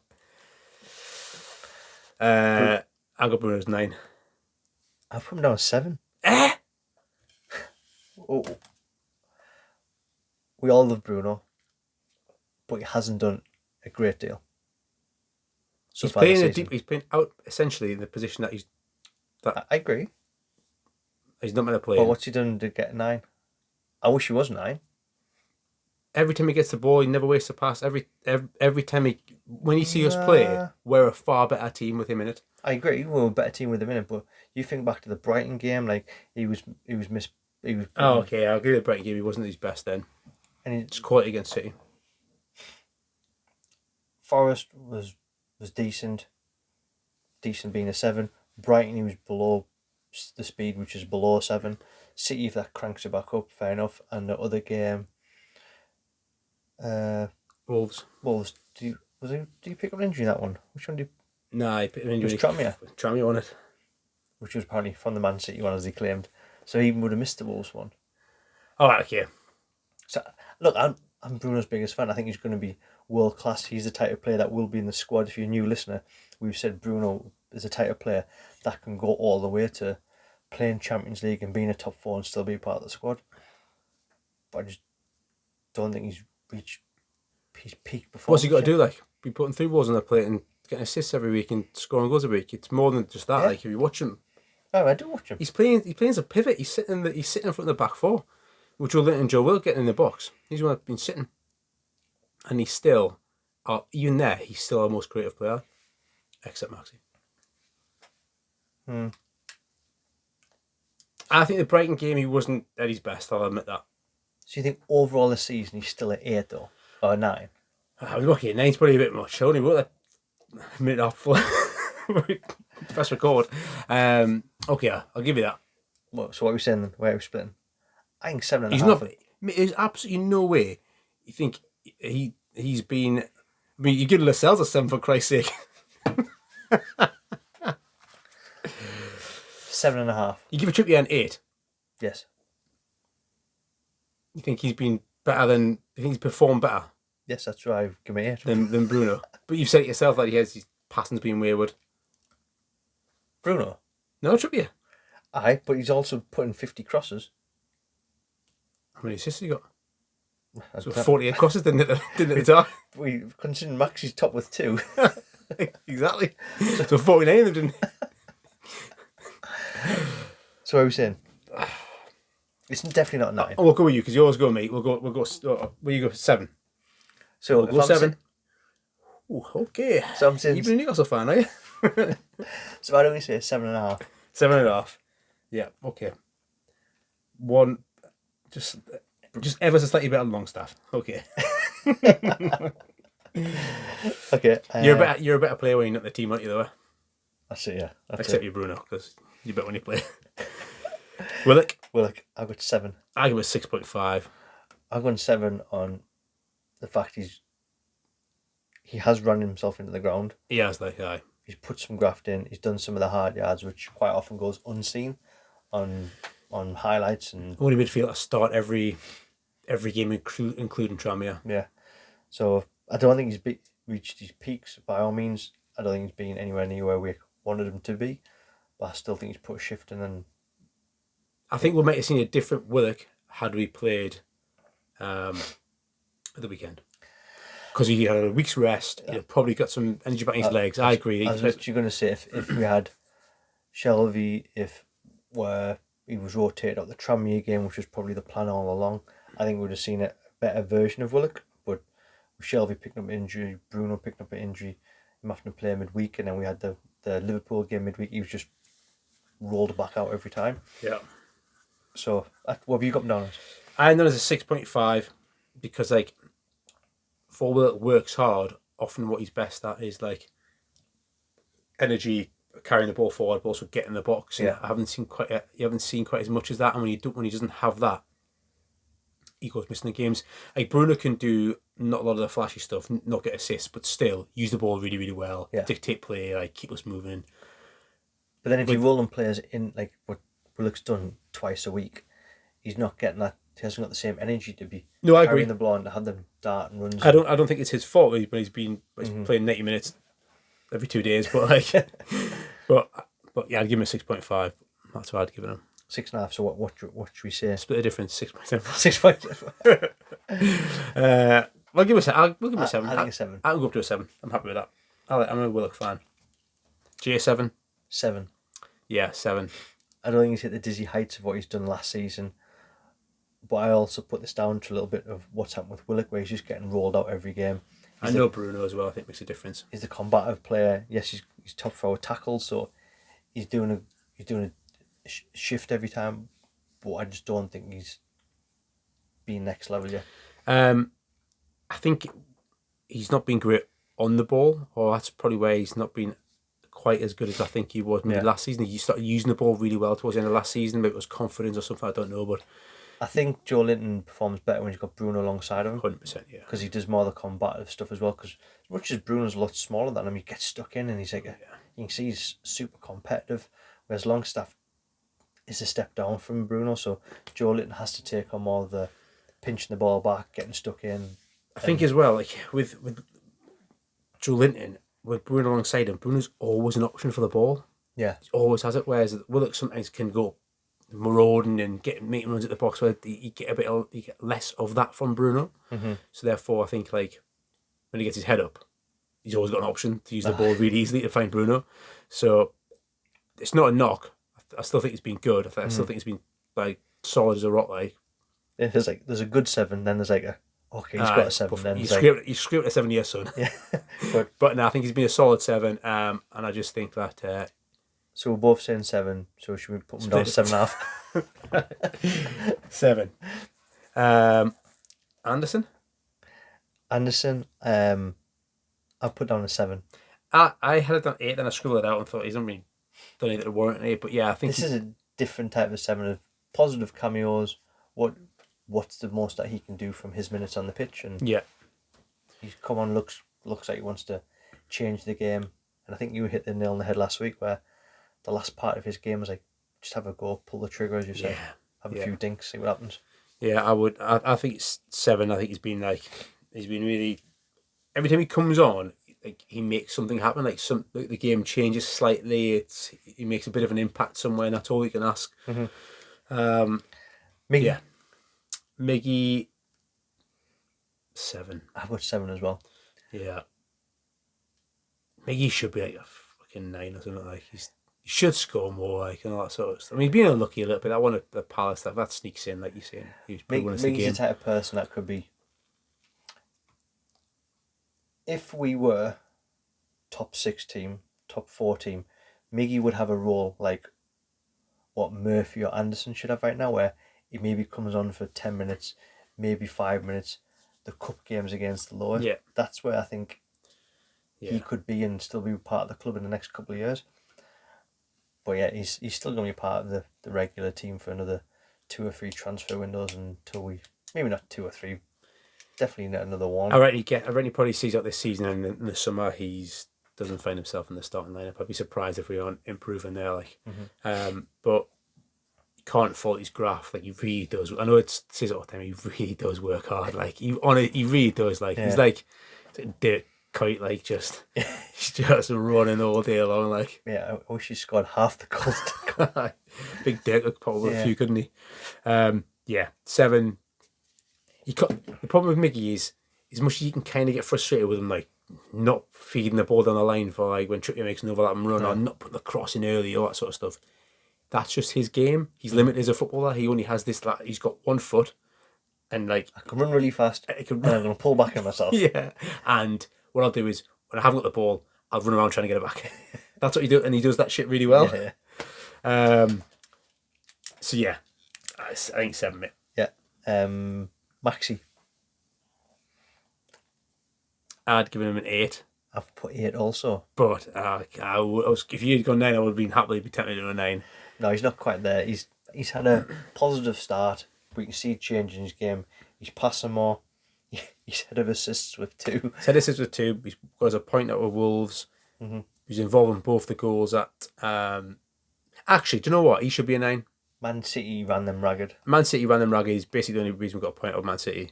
[SPEAKER 2] I got Bruno's 9.
[SPEAKER 1] I've put him down 7. Oh. We all love Bruno, but he hasn't done a great deal. So
[SPEAKER 2] He's playing out essentially in the position that he's.
[SPEAKER 1] I agree.
[SPEAKER 2] He's not meant to play.
[SPEAKER 1] But what's he done to get 9? I wish he was 9.
[SPEAKER 2] Every time he gets the ball, he never wastes a pass. Every time when you see us play, we're a far better team with him in it.
[SPEAKER 1] I agree, we're a better team with him in it. But you think back to the Brighton game, like he was.
[SPEAKER 2] Oh, okay. I'll give you the Brighton game. He wasn't his best then. And it's quality against City.
[SPEAKER 1] Forest was decent. Decent being a 7. Brighton, he was below the speed, which is below 7. City, if that cranks it back up, fair enough. And the other game,
[SPEAKER 2] Wolves.
[SPEAKER 1] Do you pick up an injury in that one? Which one do you?
[SPEAKER 2] Nah, he picked an injury.
[SPEAKER 1] It was Tranmere.
[SPEAKER 2] Tranmere on it.
[SPEAKER 1] Which was apparently from the Man City one, as he claimed. So he would have missed the Wolves one.
[SPEAKER 2] All right, okay.
[SPEAKER 1] So look, I'm Bruno's biggest fan. I think he's going to be world class. He's the type of player that will be in the squad. If you're a new listener, we've said Bruno is the type of player that can go all the way to playing Champions League and being a top 4 and still be part of the squad. But I just don't think he's reached his peak before.
[SPEAKER 2] What's he got to do? Like be putting 3 balls on the plate and getting assists every week and scoring goals every week. It's more than just that. Yeah. Like if you watch him,
[SPEAKER 1] oh, I do watch him.
[SPEAKER 2] He's playing as a pivot. He's sitting in front of the back 4, which will let Joe Will get in the box. He's the one that's been sitting. and he's still, even there, he's still our most creative player, except Maxi. I think the Brighton game, he wasn't at his best, I'll admit that.
[SPEAKER 1] So you think overall this season he's still at 8 though? Or 9?
[SPEAKER 2] I was lucky, 9's probably a bit much. I only wrote that a minute off for press record. Okay, I'll give you that.
[SPEAKER 1] So what are we saying then? Where are we splitting? I think 7.5.
[SPEAKER 2] He's not. There's absolutely no way you think he's been. I mean, you give Lascelles a 7 for Christ's sake.
[SPEAKER 1] 7.5.
[SPEAKER 2] You give a Trippier an 8.
[SPEAKER 1] Yes.
[SPEAKER 2] You think he's been better than? You think he's performed better?
[SPEAKER 1] Yes, that's right. Give me 8.
[SPEAKER 2] Than Bruno. But you've said it yourself that his passing's been wayward.
[SPEAKER 1] Bruno?
[SPEAKER 2] No, Trippier.
[SPEAKER 1] Aye, but he's also putting 50 crosses.
[SPEAKER 2] How many assists he got?
[SPEAKER 1] That's
[SPEAKER 2] So 48 crosses didn't it at the time?
[SPEAKER 1] We considering Maxi's top with 2.
[SPEAKER 2] Exactly. So 49 of them didn't.
[SPEAKER 1] So what are we saying? It's definitely not 9.
[SPEAKER 2] Oh, we'll go with you because yours go, mate. We'll go. Where you go? 7.
[SPEAKER 1] So
[SPEAKER 2] We'll go 7. Oh, okay.
[SPEAKER 1] So I'm saying.
[SPEAKER 2] You've been a Newcastle fan, are you?
[SPEAKER 1] So why don't we say 7.5?
[SPEAKER 2] 7.5. Yeah. Okay. 1. Just ever so slightly better than Longstaff. Okay.
[SPEAKER 1] Okay.
[SPEAKER 2] You're a better player when you're not the team, aren't you? Though.
[SPEAKER 1] That's it. Yeah.
[SPEAKER 2] Except you, Bruno, because you're better when you play. Willock.
[SPEAKER 1] I've got 7.
[SPEAKER 2] I give it 6.5.
[SPEAKER 1] I've gone 7 on the fact he has run himself into the ground.
[SPEAKER 2] He has, aye.
[SPEAKER 1] He's put some graft in. He's done some of the hard yards, which quite often goes unseen on highlights and.
[SPEAKER 2] Only midfielder start every game, including Tranmere.
[SPEAKER 1] Yeah. So I don't think he's reached his peaks by all means. I don't think he's been anywhere near where we wanted him to be, but I still think he's put a shift in. And
[SPEAKER 2] I think we might have seen a different Willock had we played at the weekend. Because he had a week's rest, he'd probably got some energy back in his legs. I agree.
[SPEAKER 1] I was literally going to say, if we had Shelvey, where he was rotated out the Tranmere game, which was probably the plan all along, I think we would have seen a better version of Willock. But with Shelvey picking up an injury, Bruno picking up an injury, him having to play midweek, and then we had the Liverpool game midweek, he was just rolled back out every time.
[SPEAKER 2] Yeah.
[SPEAKER 1] So, what have you got him down as?
[SPEAKER 2] I know it's a 6.5 because, for Willock works hard, often what he's best at is, energy, carrying the ball forward, but also getting the box. And I haven't seen quite as much as that, and when he doesn't have that, he goes missing the games. Bruno can do not a lot of the flashy stuff, not get assists, but still use the ball really, really well, dictate play, keep us moving.
[SPEAKER 1] But then if you roll on players in, what Willock's done twice a week, he's not getting that. He hasn't got the same energy to be carrying the ball and to have them dart and runs.
[SPEAKER 2] I don't think it's his fault, but he's playing 90 minutes every 2 days. But but yeah, I'd give him a 6.5. That's what I'd give him.
[SPEAKER 1] 6.5. So what should we say?
[SPEAKER 2] Split the difference. 6.7.
[SPEAKER 1] 6.7.
[SPEAKER 2] I'll give him a 7. We'll give him a 7.
[SPEAKER 1] I think a 7.
[SPEAKER 2] I'll go up to a 7. I'm happy with that. I'm a Willock fan. G7.
[SPEAKER 1] 7.
[SPEAKER 2] Yeah, 7.
[SPEAKER 1] I don't think he's hit the dizzy heights of what he's done last season. But I also put this down to a little bit of what's happened with Willock, where he's just getting rolled out every game.
[SPEAKER 2] I know Bruno as well. I think makes a difference.
[SPEAKER 1] He's the combative player. Yes, he's top for our tackles, so he's doing a shift every time. But I just don't think he's been next level yet.
[SPEAKER 2] I think he's not been great on the ball, or that's probably where he's not been quite as good as I think he was maybe last season. He started using the ball really well towards the end of last season. Maybe it was confidence or something. I don't know, but.
[SPEAKER 1] I think Joe Linton performs better when he's got Bruno alongside of him.
[SPEAKER 2] 100%, yeah.
[SPEAKER 1] Because he does more of the combative stuff as well. Because as much as Bruno's a lot smaller than him, he gets stuck in and he's you can see he's super competitive. Whereas Longstaff is a step down from Bruno. So Joe Linton has to take on more of the pinching the ball back, getting stuck in.
[SPEAKER 2] I think as well, with Joe Linton, with Bruno alongside him, Bruno's always an option for the ball.
[SPEAKER 1] Yeah. He
[SPEAKER 2] always has it. Whereas Willock sometimes can go marauding and making runs at the box where you get less of that from Bruno.
[SPEAKER 1] Mm-hmm.
[SPEAKER 2] So therefore, I think when he gets his head up, he's always got an option to use the ball really easily to find Bruno. So it's not a knock. I still think he's been good. I still think he's been solid as a rock.
[SPEAKER 1] Yeah, there's a good 7, then there's a Okay, he's got a 7 then.
[SPEAKER 2] You scraped a 7 year, son.
[SPEAKER 1] Yeah. But
[SPEAKER 2] no, I think he's been a solid 7, and I just think that.
[SPEAKER 1] So we're both saying 7, so should we put him down to 7.5?
[SPEAKER 2] 7. Anderson,
[SPEAKER 1] I'll put down a 7.
[SPEAKER 2] I had it down 8, then I scribbled it out and thought he's not really done anything to warrant an 8. But yeah, I think
[SPEAKER 1] this is a different type of 7 of positive cameos. What's the most that he can do from his minutes on the pitch? And
[SPEAKER 2] yeah,
[SPEAKER 1] he's come on, looks like he wants to change the game. And I think you hit the nail on the head last week where the last part of his game was like, just have a go, pull the trigger, as you said, have a few dinks, see what happens.
[SPEAKER 2] Yeah, I would. I think it's 7. I think he's been really. Every time he comes on, like he makes something happen. Like the game changes slightly. He makes a bit of an impact somewhere, and that's all you can ask.
[SPEAKER 1] Mm-hmm.
[SPEAKER 2] Miggy 7.
[SPEAKER 1] I've got 7 as well.
[SPEAKER 2] Yeah. Miggy should be like a fucking 9 or something. Like he should score more, like, and all that sort of stuff. I mean, being unlucky a little bit. I want the Palace stuff that sneaks in, like you're saying. He's
[SPEAKER 1] Miggy's the type of person that could be. If we were top 6 team, top 4 team, Miggy would have a role like what Murphy or Anderson should have right now, where he maybe comes on for 10 minutes, maybe 5 minutes, the cup games against the lower.
[SPEAKER 2] Yeah.
[SPEAKER 1] That's where I think he could be and still be part of the club in the next couple of years. But yeah, he's still going to be part of the regular team for another 2 or 3 transfer windows until maybe not 2 or 3, definitely not another 1.
[SPEAKER 2] I reckon he probably sees out this season, and in the summer he doesn't find himself in the starting lineup. I'd be surprised if we aren't improving there. Like, but you can't fault his graft. Like, he really does. I know it says all the time. He really does work hard. Like, he really does. Like, he's like a dirt kite. Like, he's just running all day long. Like,
[SPEAKER 1] yeah, I wish he scored half the goals.
[SPEAKER 2] Big Dick could put over a few, couldn't he? 7. The problem with Miggy is, as much as you can kind of get frustrated with him, like not feeding the ball down the line for like when Trippier makes an overlap and run, or not putting the cross in early, all that sort of stuff. That's just his game. He's limited as a footballer. He only has this. Like, he's got 1 foot, and like
[SPEAKER 1] I can run really fast. And I'm going to pull back on myself.
[SPEAKER 2] Yeah, and what I'll do is when I haven't got the ball, I'll run around trying to get it back. That's what he does, and he does that shit really well. So yeah, I think 7, mate.
[SPEAKER 1] Yeah. Maxi.
[SPEAKER 2] I'd given him an 8.
[SPEAKER 1] I've put 8 also.
[SPEAKER 2] But if you'd gone 9, I would have been happily tempted to a 9.
[SPEAKER 1] No, he's not quite there. He's had a positive start. We can see a change in his game. He's passing more. He's head of assists with 2.
[SPEAKER 2] He's got a point out with Wolves. Mm-hmm. He's involved in both the goals at. Actually, do you know what? He should be a 9.
[SPEAKER 1] Man City ran them ragged.
[SPEAKER 2] He's basically the only reason we got a point out of Man City.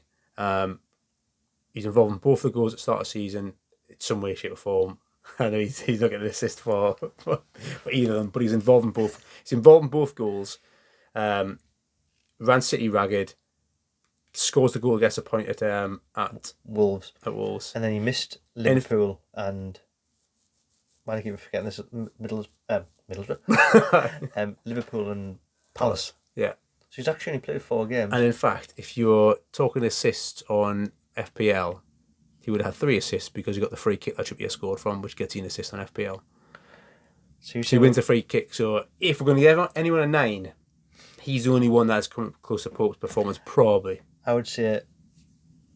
[SPEAKER 2] He's involved in both the goals at the start of the season in some way, shape or form. I know he's not getting an assist for either of them, but he's involved in both. He's involved in both goals. Ran City ragged. Scores the goal, gets a point at
[SPEAKER 1] Wolves.
[SPEAKER 2] And
[SPEAKER 1] then he missed Liverpool and I keep forgetting this. Middlesbrough. Liverpool and Palace.
[SPEAKER 2] Yeah.
[SPEAKER 1] So he's actually only played 4 games.
[SPEAKER 2] And in fact, if you're talking assists on FPL, he would have had 3 assists because he got the free kick that Trippier scored from, which gets you an assist on FPL. So he wins the free kick. So if we're going to give anyone a 9, he's the only one that's come close to Pope's performance, probably.
[SPEAKER 1] I would say,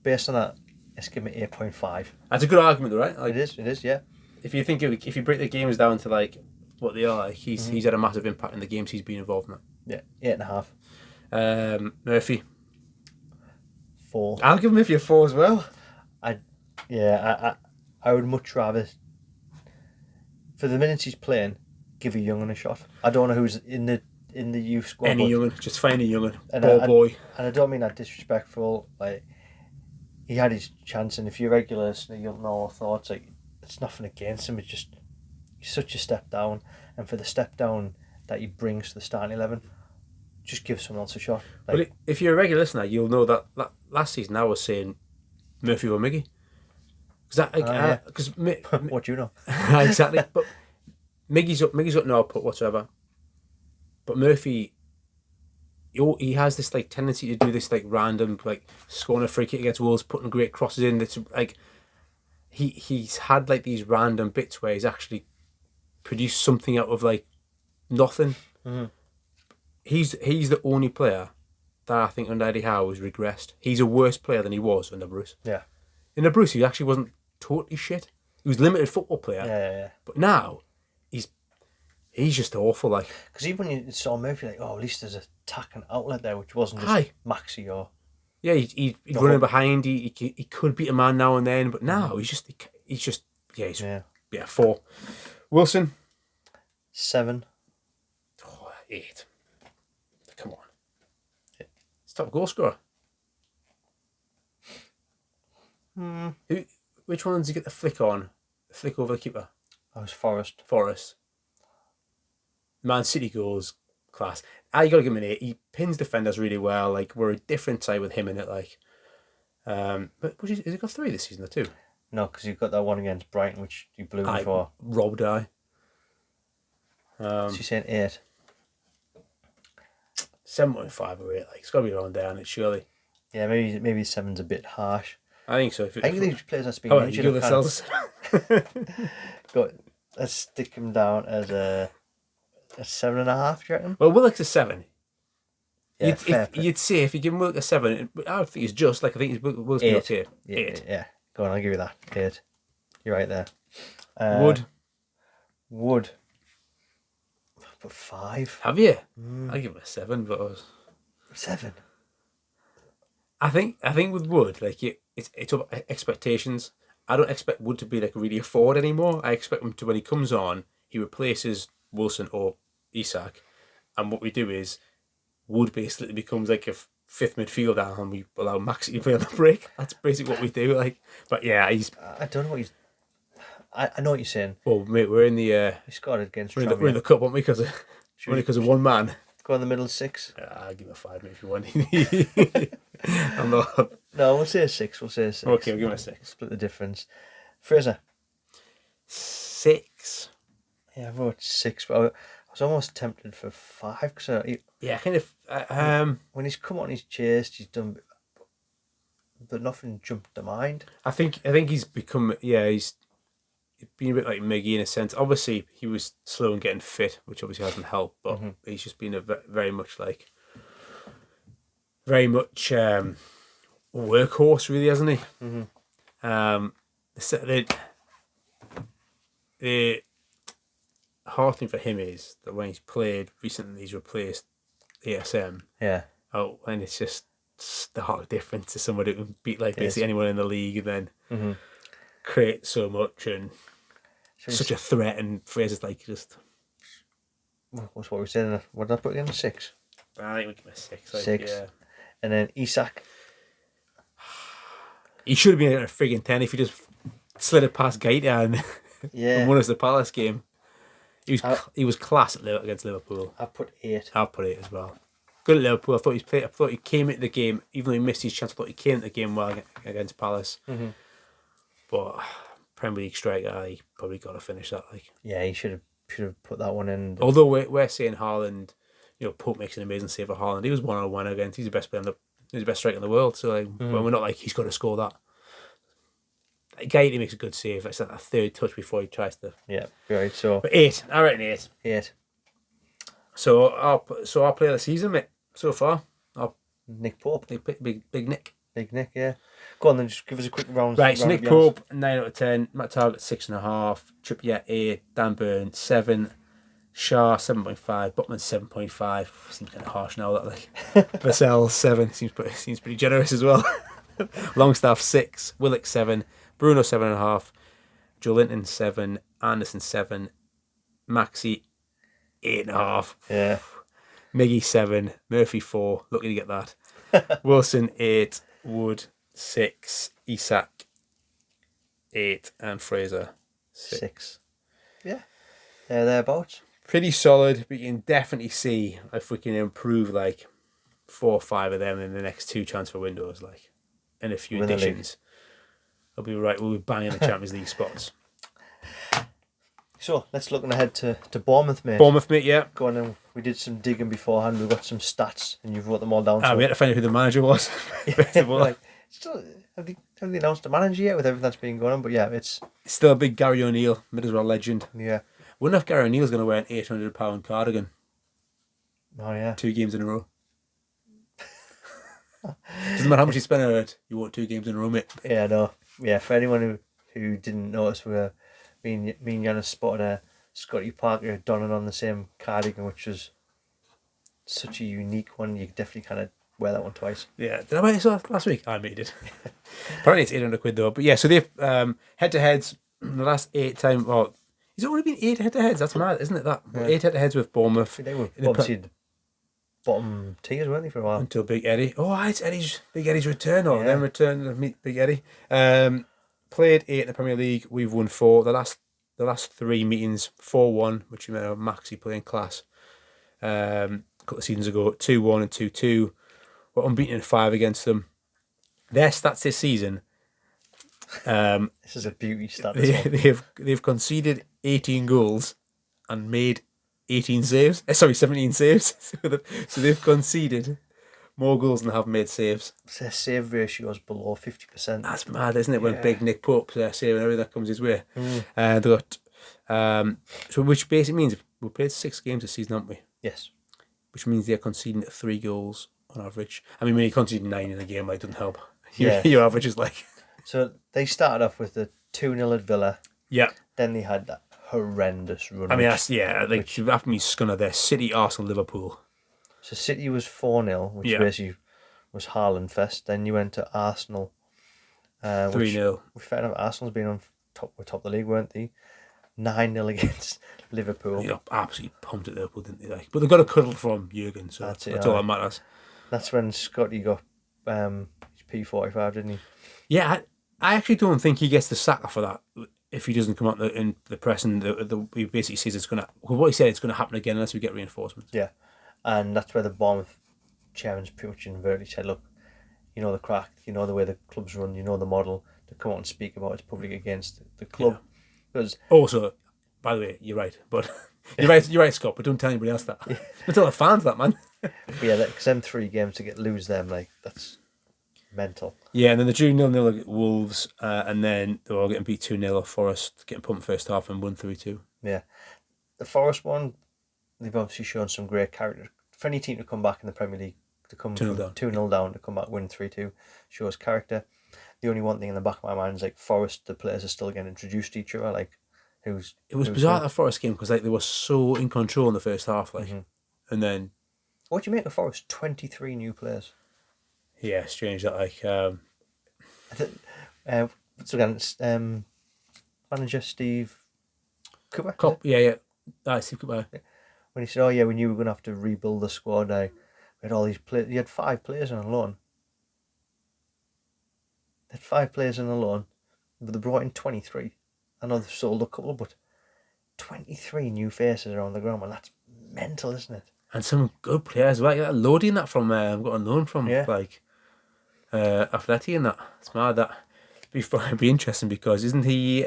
[SPEAKER 1] based on that, let's give him 8.5.
[SPEAKER 2] That's a good argument, though, right? Like,
[SPEAKER 1] it is, yeah.
[SPEAKER 2] If you break the games down to like what they are, like, he's had a massive impact in the games he's been involved in.
[SPEAKER 1] Yeah, 8.5.
[SPEAKER 2] Murphy.
[SPEAKER 1] 4.
[SPEAKER 2] I'll give Murphy a 4 as well.
[SPEAKER 1] I would much rather, for the minutes he's playing, give a young'un a shot. I don't know who's in the youth squad.
[SPEAKER 2] Any young'un, just find a young'un.
[SPEAKER 1] Boy. And I don't mean that disrespectful. Like, he had his chance, and if you're regular listener, you'll know our thoughts. Like, it's nothing against him. It's just he's such a step down, and for the step down that he brings to the starting 11, just give someone else a shot. Like,
[SPEAKER 2] but if you're a regular listener, you'll know that last season I was saying Murphy or Miggy. Because
[SPEAKER 1] what do you know?
[SPEAKER 2] Exactly. But Miggy's got no output whatsoever. But Murphy, he has this like tendency to do this like random like scoring a free kick against Wolves, putting great crosses in. That's like he's had like these random bits where he's actually produced something out of like nothing.
[SPEAKER 1] Mm-hmm.
[SPEAKER 2] He's the only player that I think under Eddie Howe has regressed. He's a worse player than he was under Bruce.
[SPEAKER 1] Yeah.
[SPEAKER 2] Under Bruce, he actually wasn't totally shit. He was a limited football player.
[SPEAKER 1] Yeah.
[SPEAKER 2] But now, he's just awful. Like,
[SPEAKER 1] because even when you saw Murphy, like, oh, at least there's a attacking outlet there, which wasn't just
[SPEAKER 2] Aye.
[SPEAKER 1] Maxi or.
[SPEAKER 2] Yeah, he'd run in behind. He could beat a man now and then, but now he's 4. Wilson,
[SPEAKER 1] 7.
[SPEAKER 2] oh, 8. Come on, it's top goal scorer. Which one did he get the flick on? The flick over the keeper.
[SPEAKER 1] That was Forrest.
[SPEAKER 2] Man City goals, class. You gotta give him an 8. He pins defenders really well. Like, we're a different side with him in it. Like, but has he got 3 this season or 2?
[SPEAKER 1] No, because you've got that one against Brighton, which you blew him for.
[SPEAKER 2] Robbed I.
[SPEAKER 1] So you're saying 8?
[SPEAKER 2] 7.5 or 8. Like, it's got to be around there, and it surely.
[SPEAKER 1] Yeah, maybe 7's a bit harsh.
[SPEAKER 2] I think so.
[SPEAKER 1] I think these players that's been
[SPEAKER 2] injured. You themselves.
[SPEAKER 1] Let's stick him down as a 7.5. Do you reckon?
[SPEAKER 2] Well, Willock's a 7.
[SPEAKER 1] Yeah,
[SPEAKER 2] you'd say if you give him Willock a 7, I don't think he's just. Like, I think he's Willock's
[SPEAKER 1] 8.
[SPEAKER 2] 8.
[SPEAKER 1] Yeah. Go on, I'll give you that. 8. You're right there. Wood. But 5.
[SPEAKER 2] Have you? I give him a 7, but
[SPEAKER 1] 7.
[SPEAKER 2] I think with Wood, like it's up expectations. I don't expect Wood to be like really a forward anymore. I expect him to, when he comes on, he replaces Wilson or Isak, and what we do is Wood basically becomes like a 5th midfielder, and we allow Maxi to play on the break. That's basically what we do. Like, but yeah,
[SPEAKER 1] I don't know what he's. I know what you're saying.
[SPEAKER 2] Well, mate, we're in the.
[SPEAKER 1] He scored against.
[SPEAKER 2] We're in the cup, aren't we? Because of one man.
[SPEAKER 1] Go in the middle 6.
[SPEAKER 2] I'll give him a 5, mate, if you want. I'm not.
[SPEAKER 1] No, we'll say a 6.
[SPEAKER 2] Okay, we'll give him a 6.
[SPEAKER 1] Split the difference. Fraser.
[SPEAKER 2] 6.
[SPEAKER 1] Yeah, I wrote 6, but I was almost tempted for 5 because
[SPEAKER 2] kind of.
[SPEAKER 1] When he's come on his chest, he's done, but nothing jumped to mind.
[SPEAKER 2] I think he's become he's been a bit like Miggy in a sense. Obviously, he was slow in getting fit, which obviously hasn't helped. But he's just been a very much workhorse, really, hasn't he? The hard thing for him is that when he's played recently, he's replaced ASM.
[SPEAKER 1] Yeah.
[SPEAKER 2] Oh, and it's just the hard difference to somebody who can beat like basically anyone in the league and then create so much and such a threat. And Fraser's like just.
[SPEAKER 1] What's what we saying? What did I put in? 6.
[SPEAKER 2] I think we give him a 6.
[SPEAKER 1] 6.
[SPEAKER 2] Yeah.
[SPEAKER 1] And then Isak.
[SPEAKER 2] He should have been at a frigging 10 if he just slid it past Gaeta and won us the Palace game. He was class against Liverpool.
[SPEAKER 1] I put 8.
[SPEAKER 2] I'll put 8 as well. Good at Liverpool. I thought he came into the game, even though he missed his chance. I thought he came into the game well against Palace. But Premier League striker, he probably got to finish that. Like,
[SPEAKER 1] yeah, he should have put that one in.
[SPEAKER 2] Although we're saying Haaland, Pope makes an amazing save for Haaland. He was 1-on-1 against. He's the best player he's the best striker in the world. So when we're not like he's got to score that. Gaeta makes a good save. It's like a third touch before he tries to.
[SPEAKER 1] Yeah, right. So,
[SPEAKER 2] but 8. I reckon 8.
[SPEAKER 1] 8.
[SPEAKER 2] So our player of the season, mate. So far,
[SPEAKER 1] Nick Pope.
[SPEAKER 2] Big Nick.
[SPEAKER 1] Big Nick, yeah. Go on then, just give us a quick round.
[SPEAKER 2] Right, so Nick Pope, 9 out of 10. Matt Target, 6.5. Trippier, 8. Dan Burn, 7. Shaw, 7.5. Butman, 7.5. Seems kind of harsh now, that like. Vassell, 7. Seems pretty generous as well. Longstaff, 6. Willock, 7. Bruno, 7.5. Joelinton, 7. Anderson, 7. Maxi, 8.5.
[SPEAKER 1] Yeah.
[SPEAKER 2] Miggy, 7. Murphy, 4. Lucky to get that. Wilson, 8. Wood, 6. Isak, 8. And Fraser, 6.
[SPEAKER 1] Yeah. Thereabouts.
[SPEAKER 2] Pretty solid, but you can definitely see if we can improve like 4 or 5 of them in the next 2 transfer windows, like, and a few additions. We'll be right. We'll be banging the Champions League spots.
[SPEAKER 1] So let's look ahead to Bournemouth, mate.
[SPEAKER 2] Bournemouth, mate. Yeah.
[SPEAKER 1] Go on then. we did some digging beforehand. We got some stats, and you've wrote them all down.
[SPEAKER 2] We had to find out who the manager was.
[SPEAKER 1] Like, still, have they announced the manager yet with everything that's been going on? But yeah, it's
[SPEAKER 2] still a big Gary O'Neill, Middlesbrough legend.
[SPEAKER 1] Yeah.
[SPEAKER 2] Wonder if Gary O'Neill's going to wear an £800 cardigan.
[SPEAKER 1] Oh yeah.
[SPEAKER 2] 2 games in a row. Doesn't matter how much you spend on it, you want 2 games in a row, mate.
[SPEAKER 1] Yeah, no. Yeah, for anyone who didn't notice, me and Giannis spotted a Scotty Parker donning on the same cardigan, which was such a unique one. You could definitely kind of wear that one twice.
[SPEAKER 2] Yeah, did I buy it last week? I made it. Apparently it's £800 though. But yeah, so they've head-to-heads in the last 8 times. Well, has it only been 8 head-to-heads? That's mad, isn't it? That 8 head-to-heads with Bournemouth.
[SPEAKER 1] They were obviously the bottom tiers, weren't they, for a while?
[SPEAKER 2] Until Big Eddie. Oh, it's Big Eddie's return, or then return to meet Big Eddie. Played 8 in the Premier League. We've won 4. The last 3 meetings, 4-1, which you remember Maxi playing class. A couple of seasons ago, 2-1 and 2-2. We're unbeaten in 5 against them. Their stats this season.
[SPEAKER 1] This is a beauty stat.
[SPEAKER 2] They've conceded 18 goals and made 17 saves. So they've conceded more goals than have made saves.
[SPEAKER 1] Their save ratio is below 50%.
[SPEAKER 2] That's mad, isn't it? When big Nick Pope's saving everything that comes his way. They got so which basically means we played 6 games this season, haven't we?
[SPEAKER 1] Yes.
[SPEAKER 2] Which means they're conceding 3 goals on average. I mean, when you concede 9 in a game, it doesn't help. Your average is like.
[SPEAKER 1] So they started off with the 2-0 at Villa.
[SPEAKER 2] Yeah.
[SPEAKER 1] Then they had that horrendous run.
[SPEAKER 2] I mean, after me scunner there, City, Arsenal, Liverpool.
[SPEAKER 1] So City was 4-0, which basically was Haaland fest. Then you went to Arsenal.
[SPEAKER 2] 3-0.
[SPEAKER 1] Fair enough, Arsenal's been on top of the league, weren't they? 9-0 against Liverpool.
[SPEAKER 2] They got absolutely pumped at Liverpool, didn't they? Like, but they got a cuddle from Jurgen, so that's all that matters. That's
[SPEAKER 1] when Scotty got his P45, didn't he?
[SPEAKER 2] Yeah, I actually don't think he gets the sack for that if he doesn't come out in the press and he basically says it's going to. Well, what he said, it's going to happen again unless we get reinforcements.
[SPEAKER 1] Yeah, and that's where the Bournemouth chairman's pretty much invertly said, "Look, you know the crack, you know the way the club's run, you know the model. To come out and speak about it's public against the club." Because
[SPEAKER 2] also, by the way, you're right, but you're right, Scott. But don't tell anybody else that. Don't tell the fans that, man.
[SPEAKER 1] Yeah, because them 3 games to lose them, like that's mental.
[SPEAKER 2] Yeah, and then the drew 0-0 at Wolves, and then they were all getting beat 2-0 off Forest, getting pumped first half and won 3-2.
[SPEAKER 1] Yeah, the Forest one, they've obviously shown some great character. For any team to come back in the Premier League, to come 2-0 down, to come back win 3-2, shows character. The only one thing in the back of my mind is like Forest, the players are still getting introduced to each other. Like, it was
[SPEAKER 2] bizarre that Forest game because like they were so in control in the first half, like, and then.
[SPEAKER 1] What do you make of Forest? 23 new players.
[SPEAKER 2] Yeah, strange that like.
[SPEAKER 1] Manager Steve Cooper.
[SPEAKER 2] Steve Cooper.
[SPEAKER 1] When he said, "Oh yeah, we knew we were gonna have to rebuild the squad." We had all these players. He had 5 players on a loan. They had 5 players on a loan, but they brought in 23. I know they've sold a couple, but 23 new faces around the ground, and that's mental, isn't it?
[SPEAKER 2] And some good players, like that Lodi and that from got a loan from like Atleti and that. It's mad that. It'd be interesting because isn't he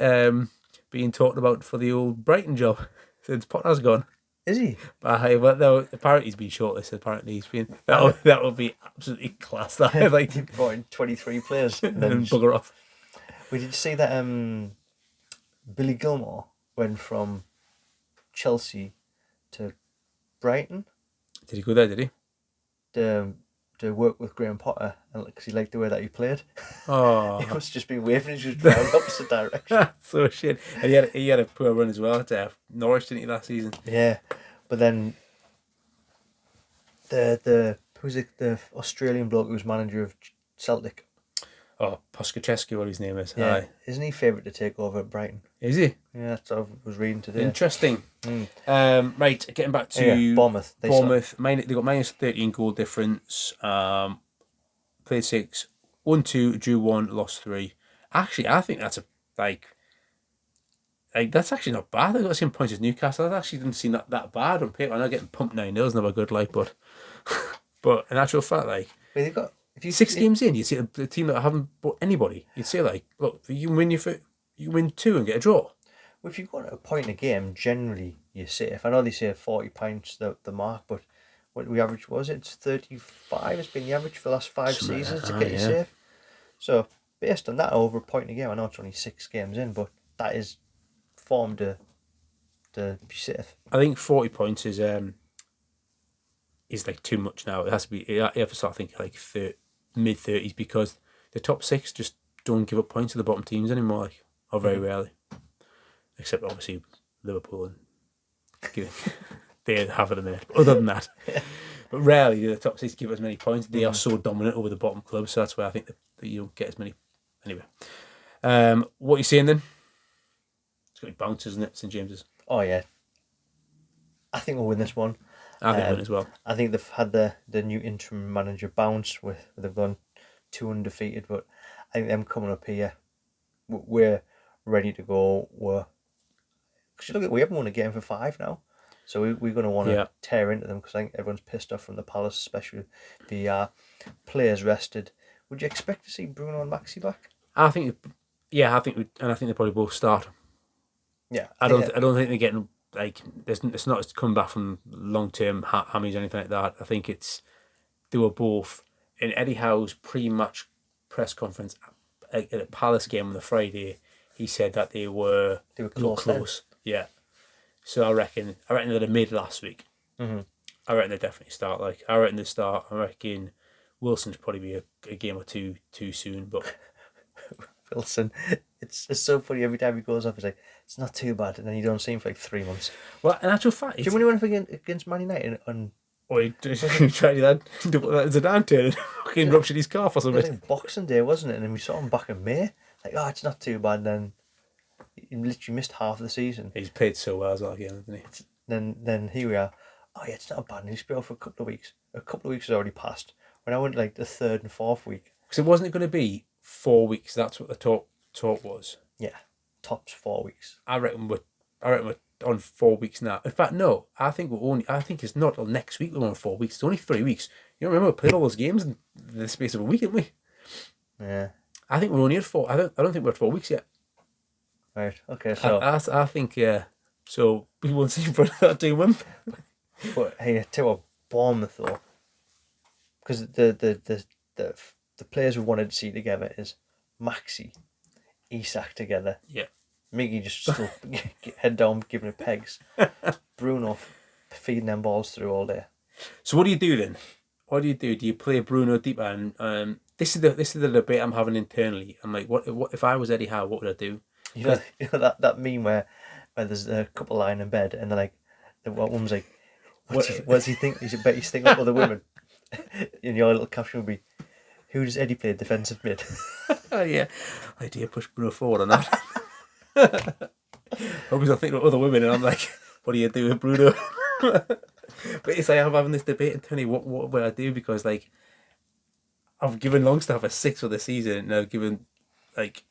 [SPEAKER 2] being talked about for the old Brighton job since Potter's gone?
[SPEAKER 1] Is he?
[SPEAKER 2] Well, no, apparently he's been shortlisted. Apparently he's been. That would be absolutely class. That like
[SPEAKER 1] he brought in 23 players
[SPEAKER 2] and then bugger off.
[SPEAKER 1] Did you see that Billy Gilmore went from Chelsea to Brighton?
[SPEAKER 2] Did he go there? Did he?
[SPEAKER 1] To work with Graham Potter, and because he liked the way that he played.
[SPEAKER 2] Oh,
[SPEAKER 1] he must have just been waving his just round opposite direction.
[SPEAKER 2] So shit. And he had a poor run as well at Norwich, didn't he, last season?
[SPEAKER 1] Yeah, but then the Australian bloke who was manager of Celtic.
[SPEAKER 2] Oh, Poskachescu, what his name is.
[SPEAKER 1] Yeah,
[SPEAKER 2] Aye.
[SPEAKER 1] Isn't he favourite to take over at Brighton?
[SPEAKER 2] Is he?
[SPEAKER 1] Yeah, that's what I was reading today.
[SPEAKER 2] Interesting. Right, getting back to
[SPEAKER 1] Bournemouth.
[SPEAKER 2] They got minus 13 goal difference. Played 6, won 2, drew 1, lost 3. Actually, I think that's that's actually not bad. They got the same points as Newcastle. I actually didn't seem that bad on paper. I know getting pumped 9-0 is never good, like, but in actual fact, like,
[SPEAKER 1] they've got. If you
[SPEAKER 2] 6 games in, you see a team that haven't bought anybody. You'd say like, look, you can win 2 and get a draw.
[SPEAKER 1] If you've got a point a game, generally you're safe. I know they say 40 points the mark, but what we average was it? It's 35. It's been the average for the last 5 seasons to get you safe. So based on that, over a point a game. I know it's only 6 games in, but that is form to be safe.
[SPEAKER 2] I think 40 points is like too much now. It has to be. You have to start thinking like mid-30s, because the top 6 just don't give up points to the bottom teams anymore, like, or very rarely. Except obviously Liverpool and they have it a minute. But other than that, but rarely do the top 6 give as many points. They are so dominant over the bottom clubs, so that's why I think that you don't get as many. Anyway, what are you saying then? It's got to be bounce, isn't it, St James's?
[SPEAKER 1] Oh yeah, I think we'll win this one.
[SPEAKER 2] I think we'll win as well.
[SPEAKER 1] I think they've had the new interim manager bounce they've gone 2 undefeated, but I think them coming up here, we're ready to go. Because look, we haven't won a game for 5 now, so we're going to want to tear into them, because I think everyone's pissed off from the Palace, especially the players rested. Would you expect to see Bruno and Maxi back?
[SPEAKER 2] I think they probably both start.
[SPEAKER 1] Yeah,
[SPEAKER 2] I don't think they're getting, like, it's not come back from long-term hammies or anything like that. I think they were both in Eddie Howe's pre-match press conference at a Palace game on the Friday. He said that they were close. Yeah. So I reckon they'd have made last week.
[SPEAKER 1] Mm-hmm.
[SPEAKER 2] I reckon they definitely start. Like, I reckon they start. I reckon Wilson's probably be a game or two too soon, but
[SPEAKER 1] Wilson, it's so funny every time he goes off. He's like, it's not too bad, and then you don't see him for like 3 months.
[SPEAKER 2] Well, in actual fact,
[SPEAKER 1] do you remember when he went against Man United on?
[SPEAKER 2] Oh, he tried that Zidane turn and fucking ruptured his calf or something.
[SPEAKER 1] It was like Boxing Day, wasn't it? And then we saw him back in May. Like, oh, it's not too bad. Then he literally missed half of the season.
[SPEAKER 2] He's played so well as well again, hasn't he?
[SPEAKER 1] Then here we are. Oh yeah, it's not bad. And he's been out for a couple of weeks. A couple of weeks has already passed. When I went like the 3rd and 4th week.
[SPEAKER 2] Because it wasn't going to be 4 weeks. That's what the talk was.
[SPEAKER 1] Yeah, tops 4 weeks.
[SPEAKER 2] I reckon we're on 4 weeks now. In fact, no. I think it's not till next week we're on 4 weeks. It's only 3 weeks. You don't remember we played all those games in the space of a week, didn't we?
[SPEAKER 1] Yeah.
[SPEAKER 2] I think we're only at 4. I don't think we're at 4 weeks yet.
[SPEAKER 1] Right. Okay. So
[SPEAKER 2] I think so we won't see for that 2 months.
[SPEAKER 1] But hey, I tell you what, Bournemouth though, because the players we wanted to see together is Maxi, Isak together.
[SPEAKER 2] Yeah.
[SPEAKER 1] Miggy just still head down giving it pegs. Bruno feeding them balls through all day.
[SPEAKER 2] So what do you do then? What do you do? Do you play Bruno deeper? And this is the debate I'm having internally. I'm like, what if I was Eddie Howe? What would I do?
[SPEAKER 1] You know that meme where there's a couple lying in bed and they're like, the one woman's like, what does he think? He's bet he's thinking of other women. And your little caption would be, who does Eddie play defensive mid?
[SPEAKER 2] Oh yeah, idea push Bruno forward or not. Obviously, I think of other women, and I'm like, what do you do with Bruno? But it's like I'm having this debate internally. What would I do? Because like, I've given Longstaff a 6 for the season, and I've given like,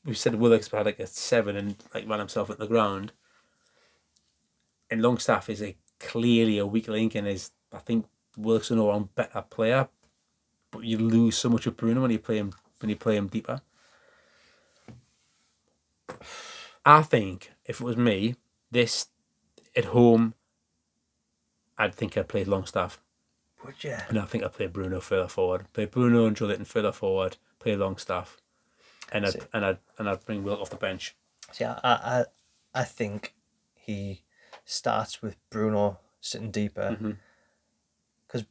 [SPEAKER 2] we said Willock's had like a 7 and like ran himself at the ground. And Longstaff is clearly a weak link, and I think Willock's an all-round better player, but you lose so much of Bruno when you play him deeper. I think if it was me, this at home, I'd think I'd play Longstaff.
[SPEAKER 1] Would you?
[SPEAKER 2] And I think I'd play Bruno further forward. Play Bruno and Joelinton further forward. Play Longstaff, and I'd bring Willock off the bench.
[SPEAKER 1] See, I think he starts with Bruno sitting deeper, because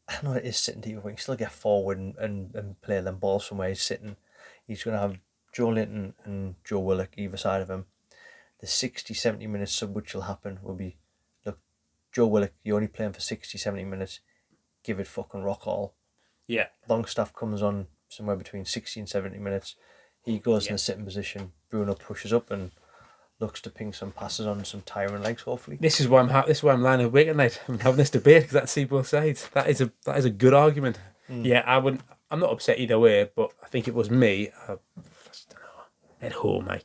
[SPEAKER 1] I know it is sitting deeper, but you can still get forward and play them balls from where he's sitting. He's going to have Joelinton and Joe Willock either side of him. The 60-70 minutes sub which will happen will be, look, Joe Willock, you're only playing for 60-70 minutes, give it fucking rock all.
[SPEAKER 2] Yeah.
[SPEAKER 1] Longstaff comes on somewhere between 60 and 70 minutes. He goes in a sitting position. Bruno pushes up and looks to ping some passes on some tiring legs, hopefully.
[SPEAKER 2] This is why I'm lying awake at night. I'm having this debate because I see both sides. That is a good argument. Yeah, I'm not upset either way, but I think it was me. I just don't know. At home, I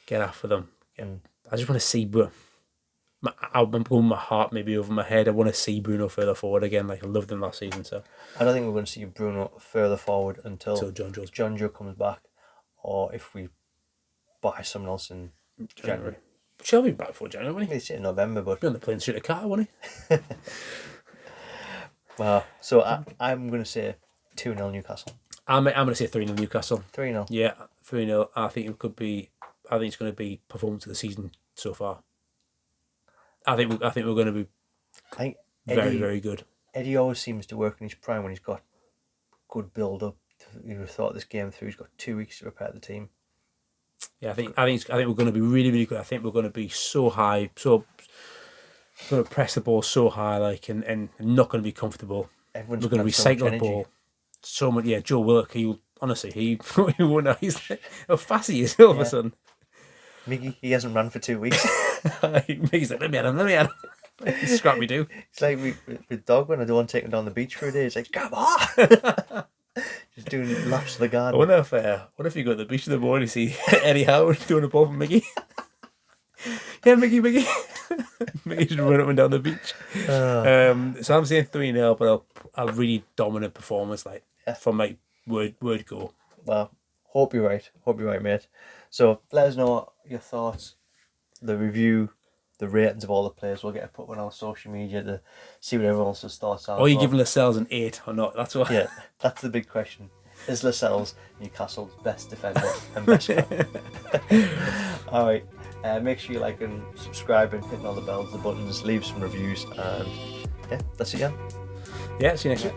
[SPEAKER 2] get after them. I just want to see Bruno. I'm going my heart maybe over my head. I want to see Bruno further forward again, like I loved him last season. So
[SPEAKER 1] I don't think we're going to see Bruno further forward until
[SPEAKER 2] John Joe
[SPEAKER 1] comes back, or if we buy someone else in January.
[SPEAKER 2] She'll be back before January, won't he?
[SPEAKER 1] It's in November, but
[SPEAKER 2] Be on the plane straight to Qatar, won't he?
[SPEAKER 1] well, so I'm going to say 2-0 Newcastle.
[SPEAKER 2] I'm going to say 3-0 Newcastle.
[SPEAKER 1] 3-0.
[SPEAKER 2] Yeah, 3-0. I think it's going to be performance of the season so far. I think we're going to be very, very good.
[SPEAKER 1] Eddie always seems to work in his prime when he's got good build up. You would have thought this game through. He's got 2 weeks to prepare the team.
[SPEAKER 2] Yeah, I think we're going to be really, really good. I think we're going to be so high, going to press the ball so high, and not going to be comfortable.
[SPEAKER 1] Everyone's
[SPEAKER 2] we're going to recycle the ball so much. Yeah, Joe Willock. He won't know. He's like, how fast he is all of a sudden.
[SPEAKER 1] Miggy, he hasn't run for 2 weeks.
[SPEAKER 2] Miggy's like, let me at him. He's scrappy do.
[SPEAKER 1] It's like with dog when I don't want to take him down the beach for a day. It's like, come on. Just doing laps of the garden.
[SPEAKER 2] I wonder if you go to the beach in the morning and see Eddie Howard doing a ball from Miggy. Yeah, Miggy. Miggy should run up and down the beach. So I'm saying 3-0, but a really dominant performance, from my word go.
[SPEAKER 1] Well, hope you're right, mate. So let us know your thoughts, the review, the ratings of all the players. We'll get to put one on social media to see what everyone else's thoughts are.
[SPEAKER 2] Are you giving Lascelles an 8 or not? That's what.
[SPEAKER 1] Yeah, that's the big question. Is Lascelles Newcastle's best defender and best player? All right. Make sure you like and subscribe and hitting all the bells, the buttons, leave some reviews, and yeah, that's it.
[SPEAKER 2] Yeah, see you next week.